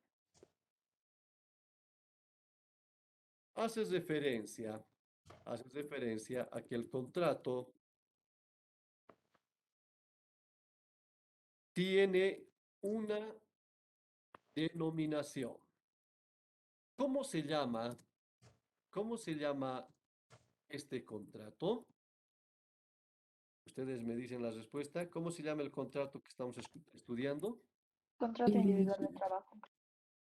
Haces referencia a que el contrato tiene una denominación. ¿Cómo se llama? ¿Cómo se llama este contrato? Ustedes me dicen la respuesta. ¿Cómo se llama el contrato que estamos estudiando? Contrato individual de trabajo.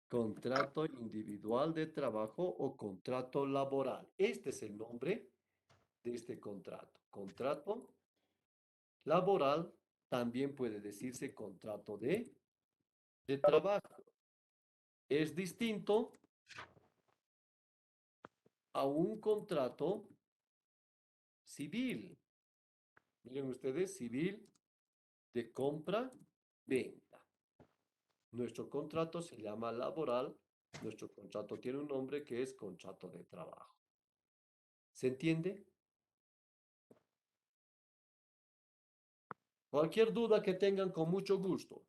Contrato individual de trabajo o contrato laboral. Este es el nombre de este contrato. Contrato laboral, también puede decirse contrato de trabajo. Es distinto a un contrato civil. Miren ustedes, civil de compra-venta. Nuestro contrato se llama laboral. Nuestro contrato tiene un nombre que es contrato de trabajo. ¿Se entiende? Cualquier duda que tengan, con mucho gusto.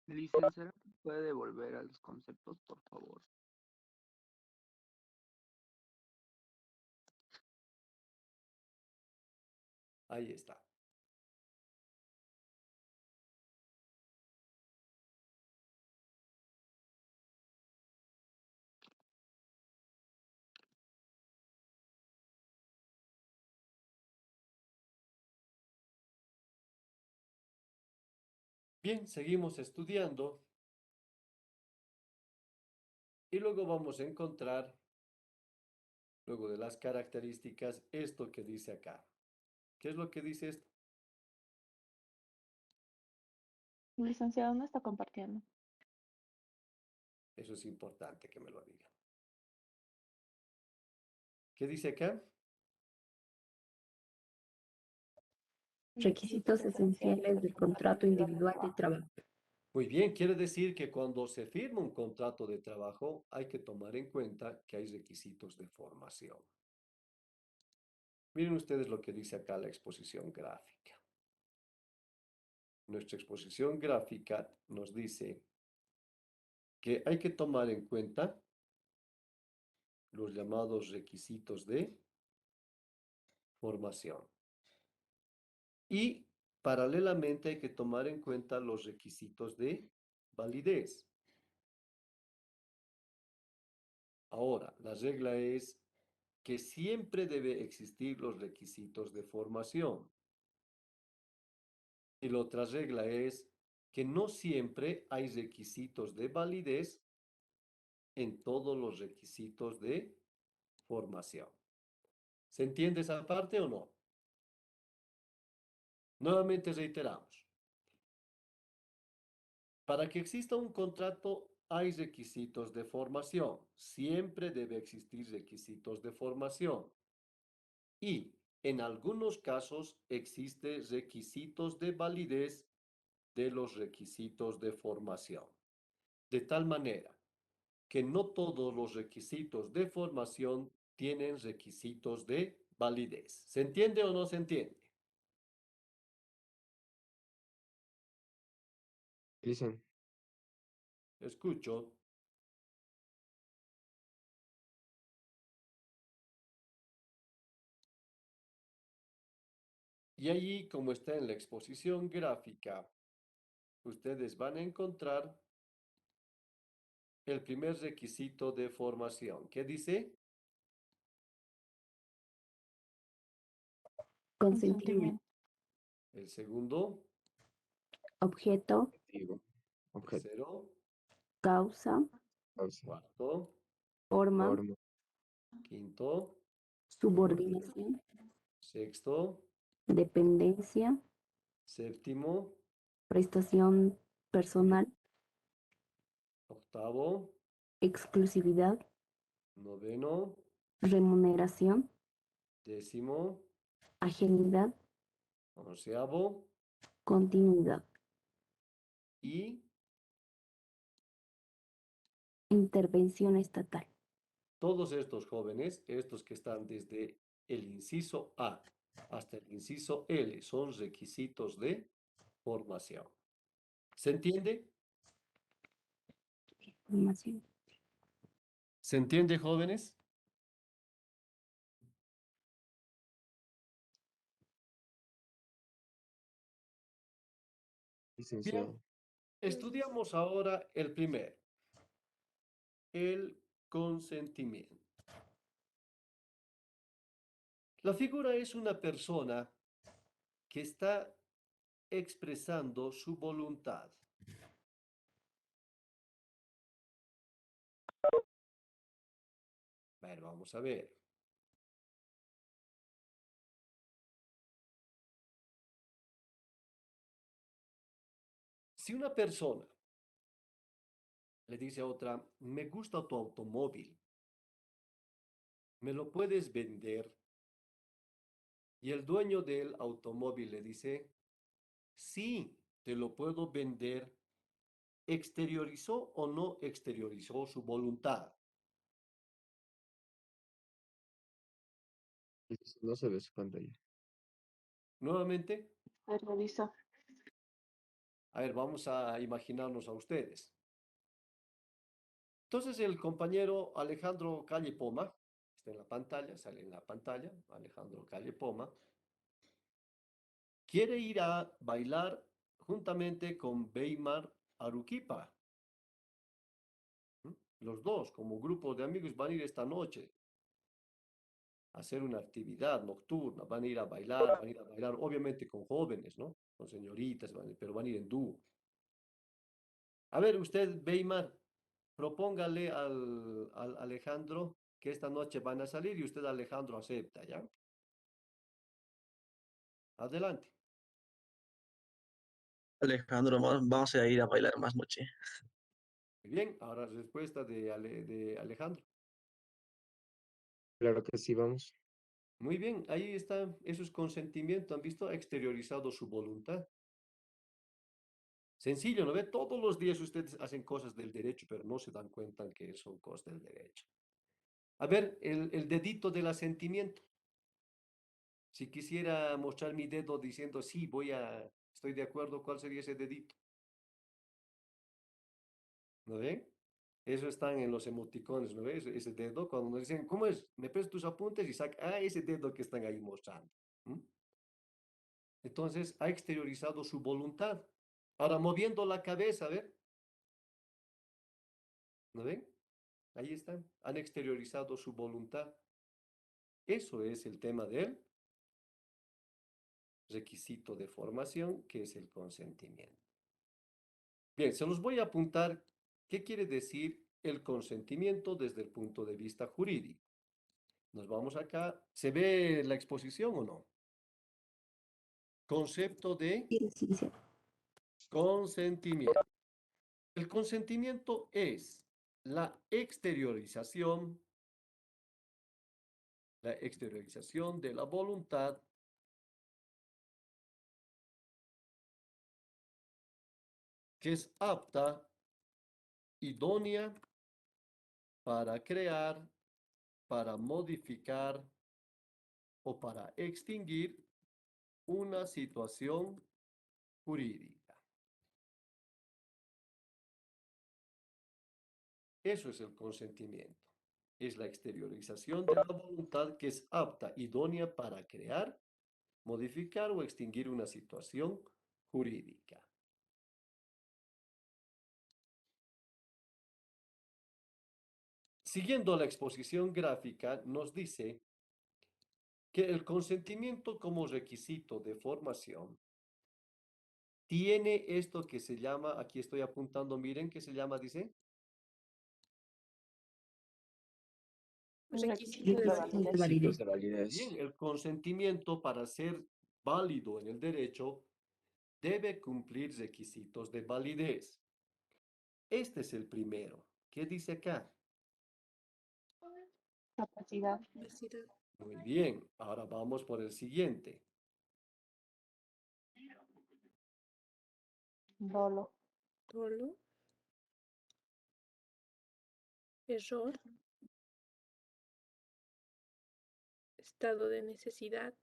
Licenciada, ¿puede devolver a los conceptos, por favor? Ahí está. Bien, seguimos estudiando y luego vamos a encontrar, luego de las características, esto que dice acá. ¿Qué es lo que dice esto? Licenciado, no está compartiendo. Eso es importante que me lo digan. ¿Qué dice acá? Requisitos esenciales del contrato individual de trabajo. Muy bien, quiere decir que cuando se firma un contrato de trabajo hay que tomar en cuenta que hay requisitos de formación. Miren ustedes lo que dice acá la exposición gráfica. Nuestra exposición gráfica nos dice que hay que tomar en cuenta los llamados requisitos de formación. Y paralelamente hay que tomar en cuenta los requisitos de validez. Ahora, la regla es que siempre debe existir los requisitos de formación. Y la otra regla es que no siempre hay requisitos de validez en todos los requisitos de formación. ¿Se entiende esa parte o no? Nuevamente reiteramos. Para que exista un contrato hay requisitos de formación. Siempre debe existir requisitos de formación. Y en algunos casos existen requisitos de validez de los requisitos de formación. De tal manera que no todos los requisitos de formación tienen requisitos de validez. ¿Se entiende o no se entiende? Listen. Escucho. Y allí, como está en la exposición gráfica, ustedes van a encontrar el primer requisito de formación. ¿Qué dice? Consentimiento. El segundo. Objeto. Objeto. Tercero. Causa. Cuarto. Forma. Quinto. Subordinación. Sexto. Dependencia. Séptimo. Prestación personal. Octavo. Exclusividad. Noveno. Remuneración. Décimo. Agilidad. Onceavo. Continuidad. y Intervención estatal. todos estos jóvenes, estos que están desde el inciso A hasta el inciso L, son requisitos de formación. ¿Se entiende? Formación. ¿Se entiende, jóvenes? Licenciado. Bien, estudiamos ahora el primero, el consentimiento. La figura es una persona que está expresando su voluntad. Bueno, vamos a ver. Si una persona le dice a otra, me gusta tu automóvil, ¿me lo puedes vender? Y el dueño del automóvil le dice, sí, te lo puedo vender. ¿Exteriorizó o no exteriorizó su voluntad? No se ve su pantalla. Nuevamente, Se revisó. a ver, vamos a imaginarnos a ustedes. Entonces el compañero Alejandro Calle Poma, está en la pantalla, sale en la pantalla, Alejandro Calle Poma, quiere ir a bailar juntamente con Weimar Aruquipa. ¿Mm? Los dos, como grupo de amigos, van a ir esta noche a hacer una actividad nocturna, van a ir a bailar, obviamente con jóvenes, ¿no? Con señoritas, pero van a ir en dúo. A ver, usted, Weimar, propóngale al Alejandro que esta noche van a salir y usted, Alejandro, acepta, ¿ya? Adelante. Alejandro, vamos a ir a bailar más noche. Muy bien, ahora respuesta de Alejandro. Claro que sí, vamos. Muy bien, ahí está, eso es consentimiento, ¿han visto? Ha exteriorizado su voluntad. Sencillo, ¿no ve? Todos los días ustedes hacen cosas del derecho, pero no se dan cuenta que son cosas del derecho. A ver, el dedito del asentimiento. Si quisiera mostrar mi dedo diciendo, sí, estoy de acuerdo, ¿cuál sería ese dedito? ¿No ven? Eso están en los emoticones, ¿no ves? Ese dedo, cuando nos dicen, ¿cómo es? Me prestas tus apuntes y saca, ese dedo que están ahí mostrando. ¿Mm? Entonces, ha exteriorizado su voluntad. Ahora, moviendo la cabeza, a ver. ¿No ven? Ahí están. Han exteriorizado su voluntad. Eso es el tema del requisito de formación, que es el consentimiento. Bien, se los voy a apuntar qué quiere decir el consentimiento desde el punto de vista jurídico. Nos vamos acá. ¿Se ve la exposición o no? Concepto de consentimiento. El consentimiento es la exteriorización de la voluntad que es apta, idónea para crear, para modificar o para extinguir una situación jurídica. Eso es el consentimiento. Es la exteriorización de la voluntad que es apta, idónea para crear, modificar o extinguir una situación jurídica. Siguiendo la exposición gráfica, nos dice que el consentimiento como requisito de formación tiene esto que se llama, aquí estoy apuntando, miren, ¿qué se llama? Dice. Requisito de Requisito de validez. validez. Bien, el consentimiento para ser válido en el derecho debe cumplir requisitos de validez. Este es el primero. ¿Qué dice acá? Capacidad. Capacidad. Muy bien, ahora vamos por el siguiente. Dolo. dolo, error, estado de necesidad,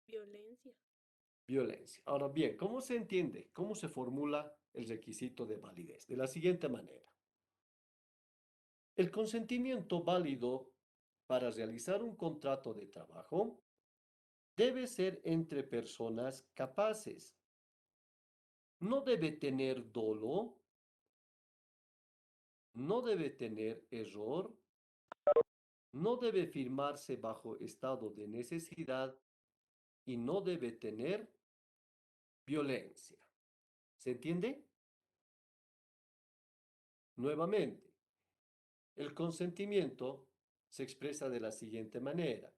violencia. Violencia. Ahora bien, ¿cómo se entiende? ¿Cómo se formula el requisito de validez? De la siguiente manera. El consentimiento válido para realizar un contrato de trabajo debe ser entre personas capaces. No debe tener dolo, no debe tener error, no debe firmarse bajo estado de necesidad y no debe tener violencia. ¿Se entiende? Nuevamente, el consentimiento se expresa de la siguiente manera.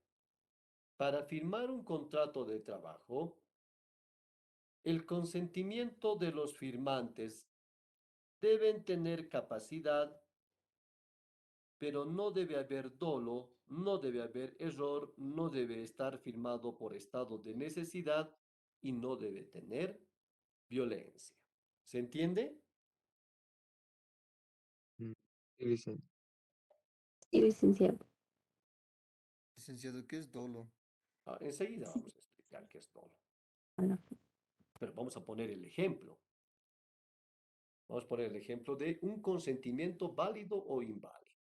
Para firmar un contrato de trabajo, el consentimiento de los firmantes deben tener capacidad, pero no debe haber dolo, no debe haber error, no debe estar firmado por estado de necesidad y no debe tener violencia. ¿Se entiende? Sí, licenciado. Sí, licenciado. Licenciado, ¿qué es dolo? Enseguida vamos a explicar qué es dolo. Bueno, Pero vamos a poner el ejemplo. Vamos a poner el ejemplo de un consentimiento válido o inválido.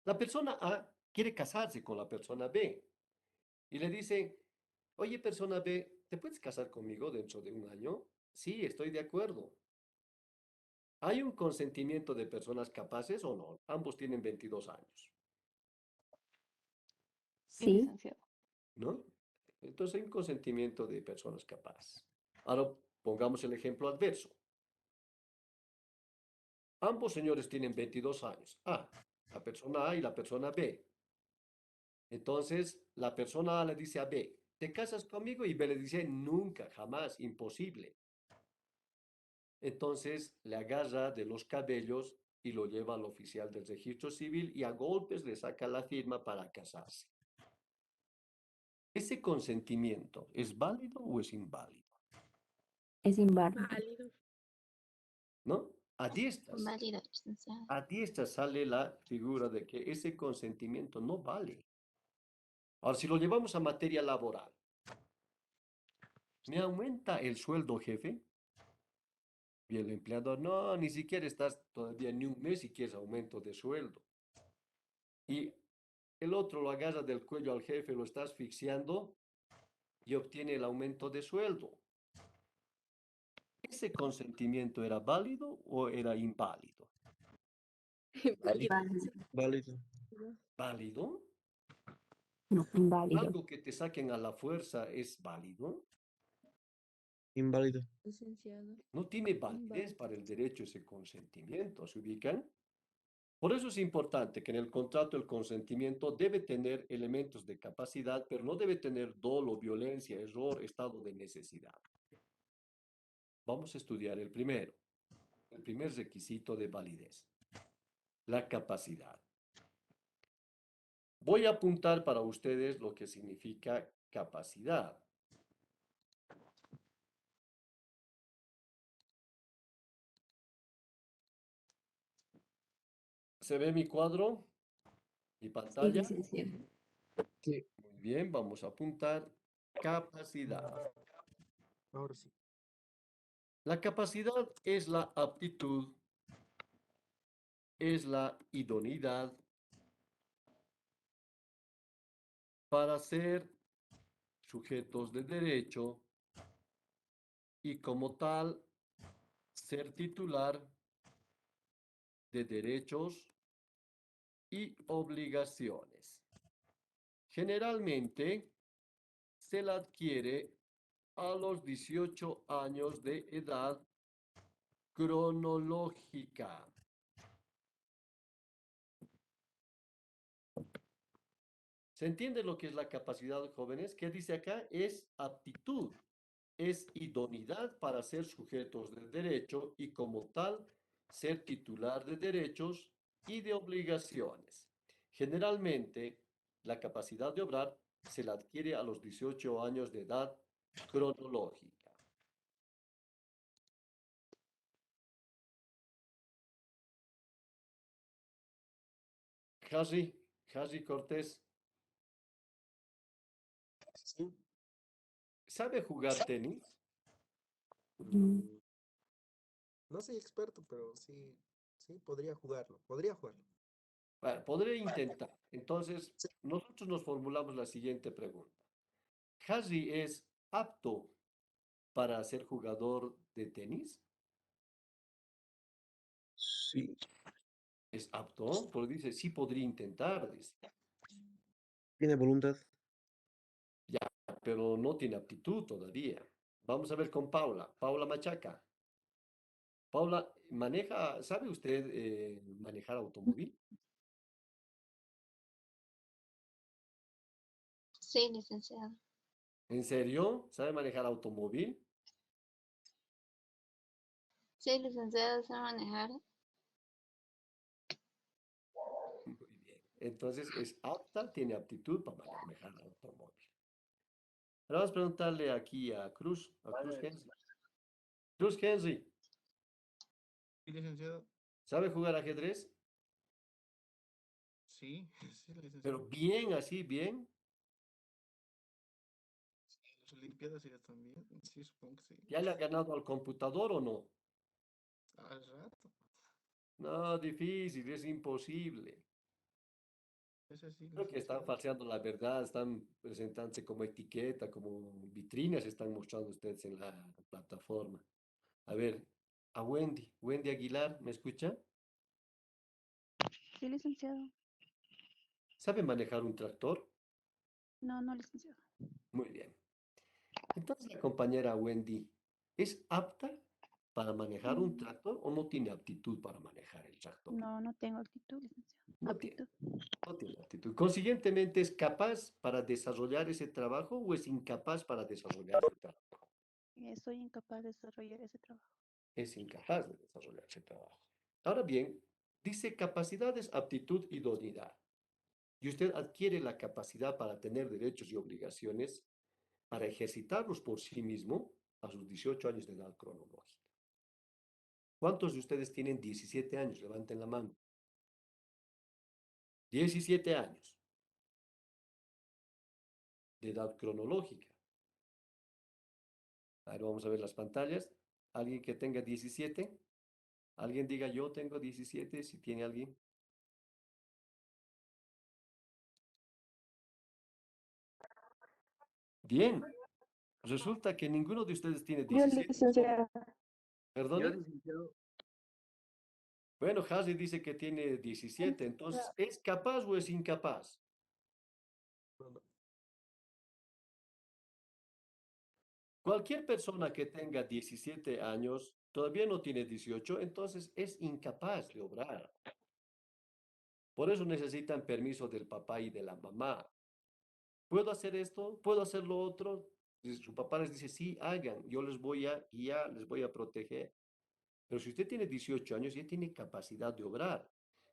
La persona A quiere casarse con la persona B y le dice, oye, persona B, ¿te puedes casar conmigo dentro de un año? Sí, estoy de acuerdo. ¿Hay un consentimiento de personas capaces o no? Ambos tienen 22 años, Sí, sí, licenciado. ¿no? Entonces hay un consentimiento de personas capaces. Ahora pongamos el ejemplo adverso. Ambos señores tienen 22 años. La persona A y la persona B. Entonces, la persona A le dice a B, ¿te casas conmigo? Y B le dice, nunca, jamás, imposible. Entonces, le agarra de los cabellos y lo lleva al oficial del registro civil y a golpes le saca la firma para casarse. ¿Ese consentimiento es válido o es inválido? es inválido. Válido. ¿No? A diestas. Válido, licenciado. A diestas sale la figura de que ese consentimiento no vale. Ahora, si lo llevamos a materia laboral, ¿me aumenta el sueldo, jefe? Y el empleador, no, ni siquiera estás todavía ni un mes y quieres aumento de sueldo. Y el otro lo agarra del cuello al jefe, lo está asfixiando y obtiene el aumento de sueldo. ¿Ese consentimiento era válido o era inválido? Válido. Válido. ¿Válido? No, inválido. ¿Algo que te saquen a la fuerza es válido? Inválido. Licenciado. No tiene validez para el derecho ese consentimiento, ¿se ubican? Por eso es importante que en el contrato el consentimiento debe tener elementos de capacidad, pero no debe tener dolo, violencia, error, estado de necesidad. Vamos a estudiar el primero, el primer requisito de validez, la capacidad. Voy a apuntar para ustedes lo que significa capacidad. ¿Se ve mi cuadro? ¿Mi Sí, pantalla? licenciado. Sí. Muy bien, vamos a apuntar capacidad. Ahora sí. La capacidad es la aptitud, es la idoneidad para ser sujetos de derecho y como tal ser titular de derechos y obligaciones. Generalmente se la adquiere a los 18 años de edad cronológica. ¿Se entiende lo que es la capacidad, jóvenes? ¿Qué dice acá? Es aptitud, es idoneidad para ser sujetos de derecho y como tal ser titular de derechos y de obligaciones. Generalmente, la capacidad de obrar se la adquiere a los 18 años de edad cronológica. Harry Cortés, Sí. ¿sabe jugar tenis? Mm, No soy experto, pero sí, sí, podría jugarlo. Podría jugarlo. Bueno, podré intentar. Entonces, Sí. nosotros nos formulamos la siguiente pregunta. ¿Harry es apto para ser jugador de tenis? Sí. ¿Es apto? Porque dice, sí podría intentar, dice. Tiene voluntad. Ya, pero no tiene aptitud todavía. Vamos a ver con Paula. Paula Machaca. Paula, ¿sabe usted manejar automóvil? Sí, licenciado. ¿En serio? ¿Sabe manejar automóvil? Sí, licenciado, sé manejar. Muy bien. Entonces es apta, tiene aptitud para manejar automóvil. Ahora vamos a preguntarle aquí a Cruz Henry. Cruz Henry, Sí, licenciado. ¿sabe jugar ajedrez? Sí, sí, Pero licenciado. bien, así, bien. Sí, las Olimpiadas ya también. Sí, supongo que sí. ¿Ya le ha ganado al computador o no? Al rato. No, difícil, es imposible. Ese sí, Creo que están licenciado. falseando la verdad, están presentándose como etiqueta, como vitrinas, están mostrando ustedes en la plataforma. A ver, a Wendy Aguilar, ¿me escucha? Sí, licenciado. ¿Sabe manejar un tractor? No, no, licenciado. Muy bien. Entonces, la compañera Wendy, ¿es apta para manejar un Mm, tractor o no tiene aptitud para manejar el tractor? No, no tengo actitud, licenciado. No tiene, no tiene aptitud. Consiguientemente, ¿es capaz para desarrollar ese trabajo o es incapaz para desarrollar ese trabajo? Soy incapaz de desarrollar ese trabajo. Es incapaz de desarrollar ese trabajo. Ahora bien, dice capacidades, aptitud, idoneidad. Y usted adquiere la capacidad para tener derechos y obligaciones, para ejercitarlos por sí mismo a sus 18 años de edad cronológica. ¿Cuántos de ustedes tienen 17 años? Levanten la mano. 17 años de edad cronológica. Ahora vamos a ver las pantallas. ¿Alguien que tenga 17? ¿Alguien diga yo tengo 17? Si tiene alguien. Bien. Resulta que ninguno de ustedes tiene Yo, 17. licenciada. Yo, ¿Perdone? licenciado, Bueno, Harry dice que tiene 17. Entonces, ¿es capaz o es incapaz? Bueno, Cualquier persona que tenga 17 años todavía no tiene 18, entonces es incapaz de obrar. Por eso necesitan permiso del papá y de la mamá. ¿Puedo hacer esto? ¿Puedo hacer lo otro? Y su papá les dice, sí, hagan, yo les voy a guiar, les voy a proteger. Pero si usted tiene 18 años, ya tiene capacidad de obrar.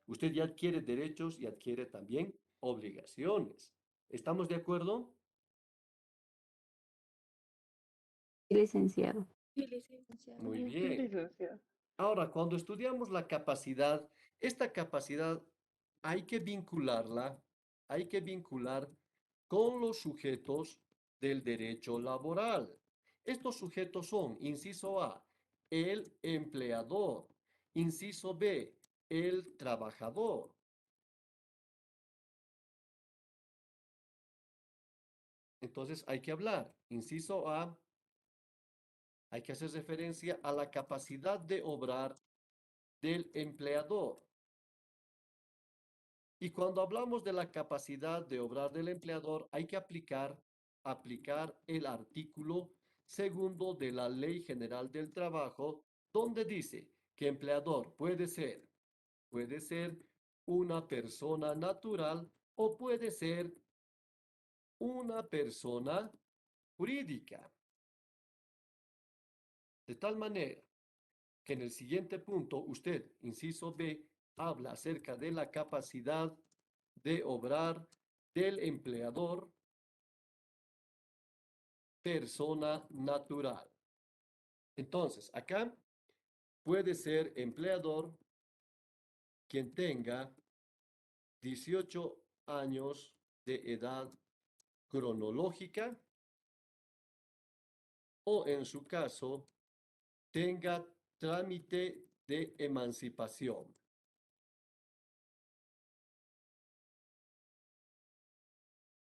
Usted ya adquiere derechos y adquiere también obligaciones. ¿Estamos de acuerdo? Sí, licenciado. Sí, licenciado. Muy Sí, bien. licenciado. Ahora, cuando estudiamos la capacidad, esta capacidad hay que hay que vincular con los sujetos del derecho laboral. Estos sujetos son, inciso A, el empleador, inciso B, el trabajador. Entonces hay que hablar, inciso A, hay que hacer referencia a la capacidad de obrar del empleador. Y cuando hablamos de la capacidad de obrar del empleador, hay que aplicar el artículo segundo de la Ley General del Trabajo, donde dice que empleador puede ser una persona natural o puede ser una persona jurídica. De tal manera que en el siguiente punto usted, inciso B, habla acerca de la capacidad de obrar del empleador, persona natural. Entonces, acá puede ser empleador quien tenga 18 años de edad cronológica o, en su caso, tenga trámite de emancipación.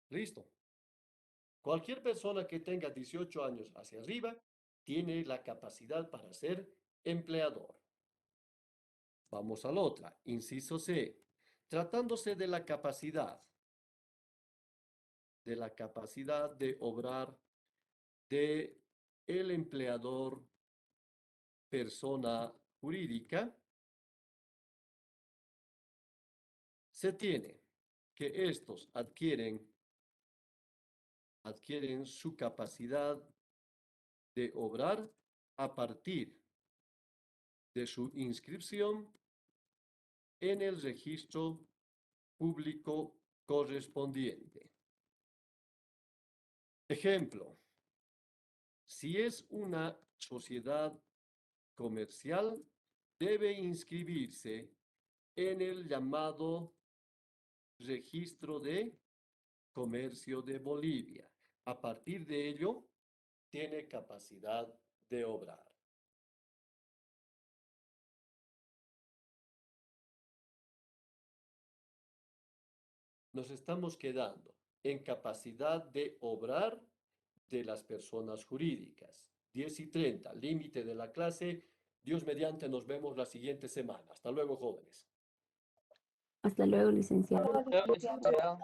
Listo. Cualquier persona que tenga 18 años hacia arriba tiene la capacidad para ser empleador. Vamos a la otra, inciso C. Tratándose de la capacidad de obrar de el empleador persona jurídica, se tiene que estos adquieren su capacidad de obrar a partir de su inscripción en el registro público correspondiente. Ejemplo, si es una sociedad comercial, debe inscribirse en el llamado Registro de Comercio de Bolivia. A partir de ello, tiene capacidad de obrar. Nos estamos quedando en capacidad de obrar de las personas jurídicas. 10:30, límite de la clase. Dios mediante, nos vemos la siguiente semana. Hasta luego, jóvenes. Hasta luego, licenciado. Licenciado.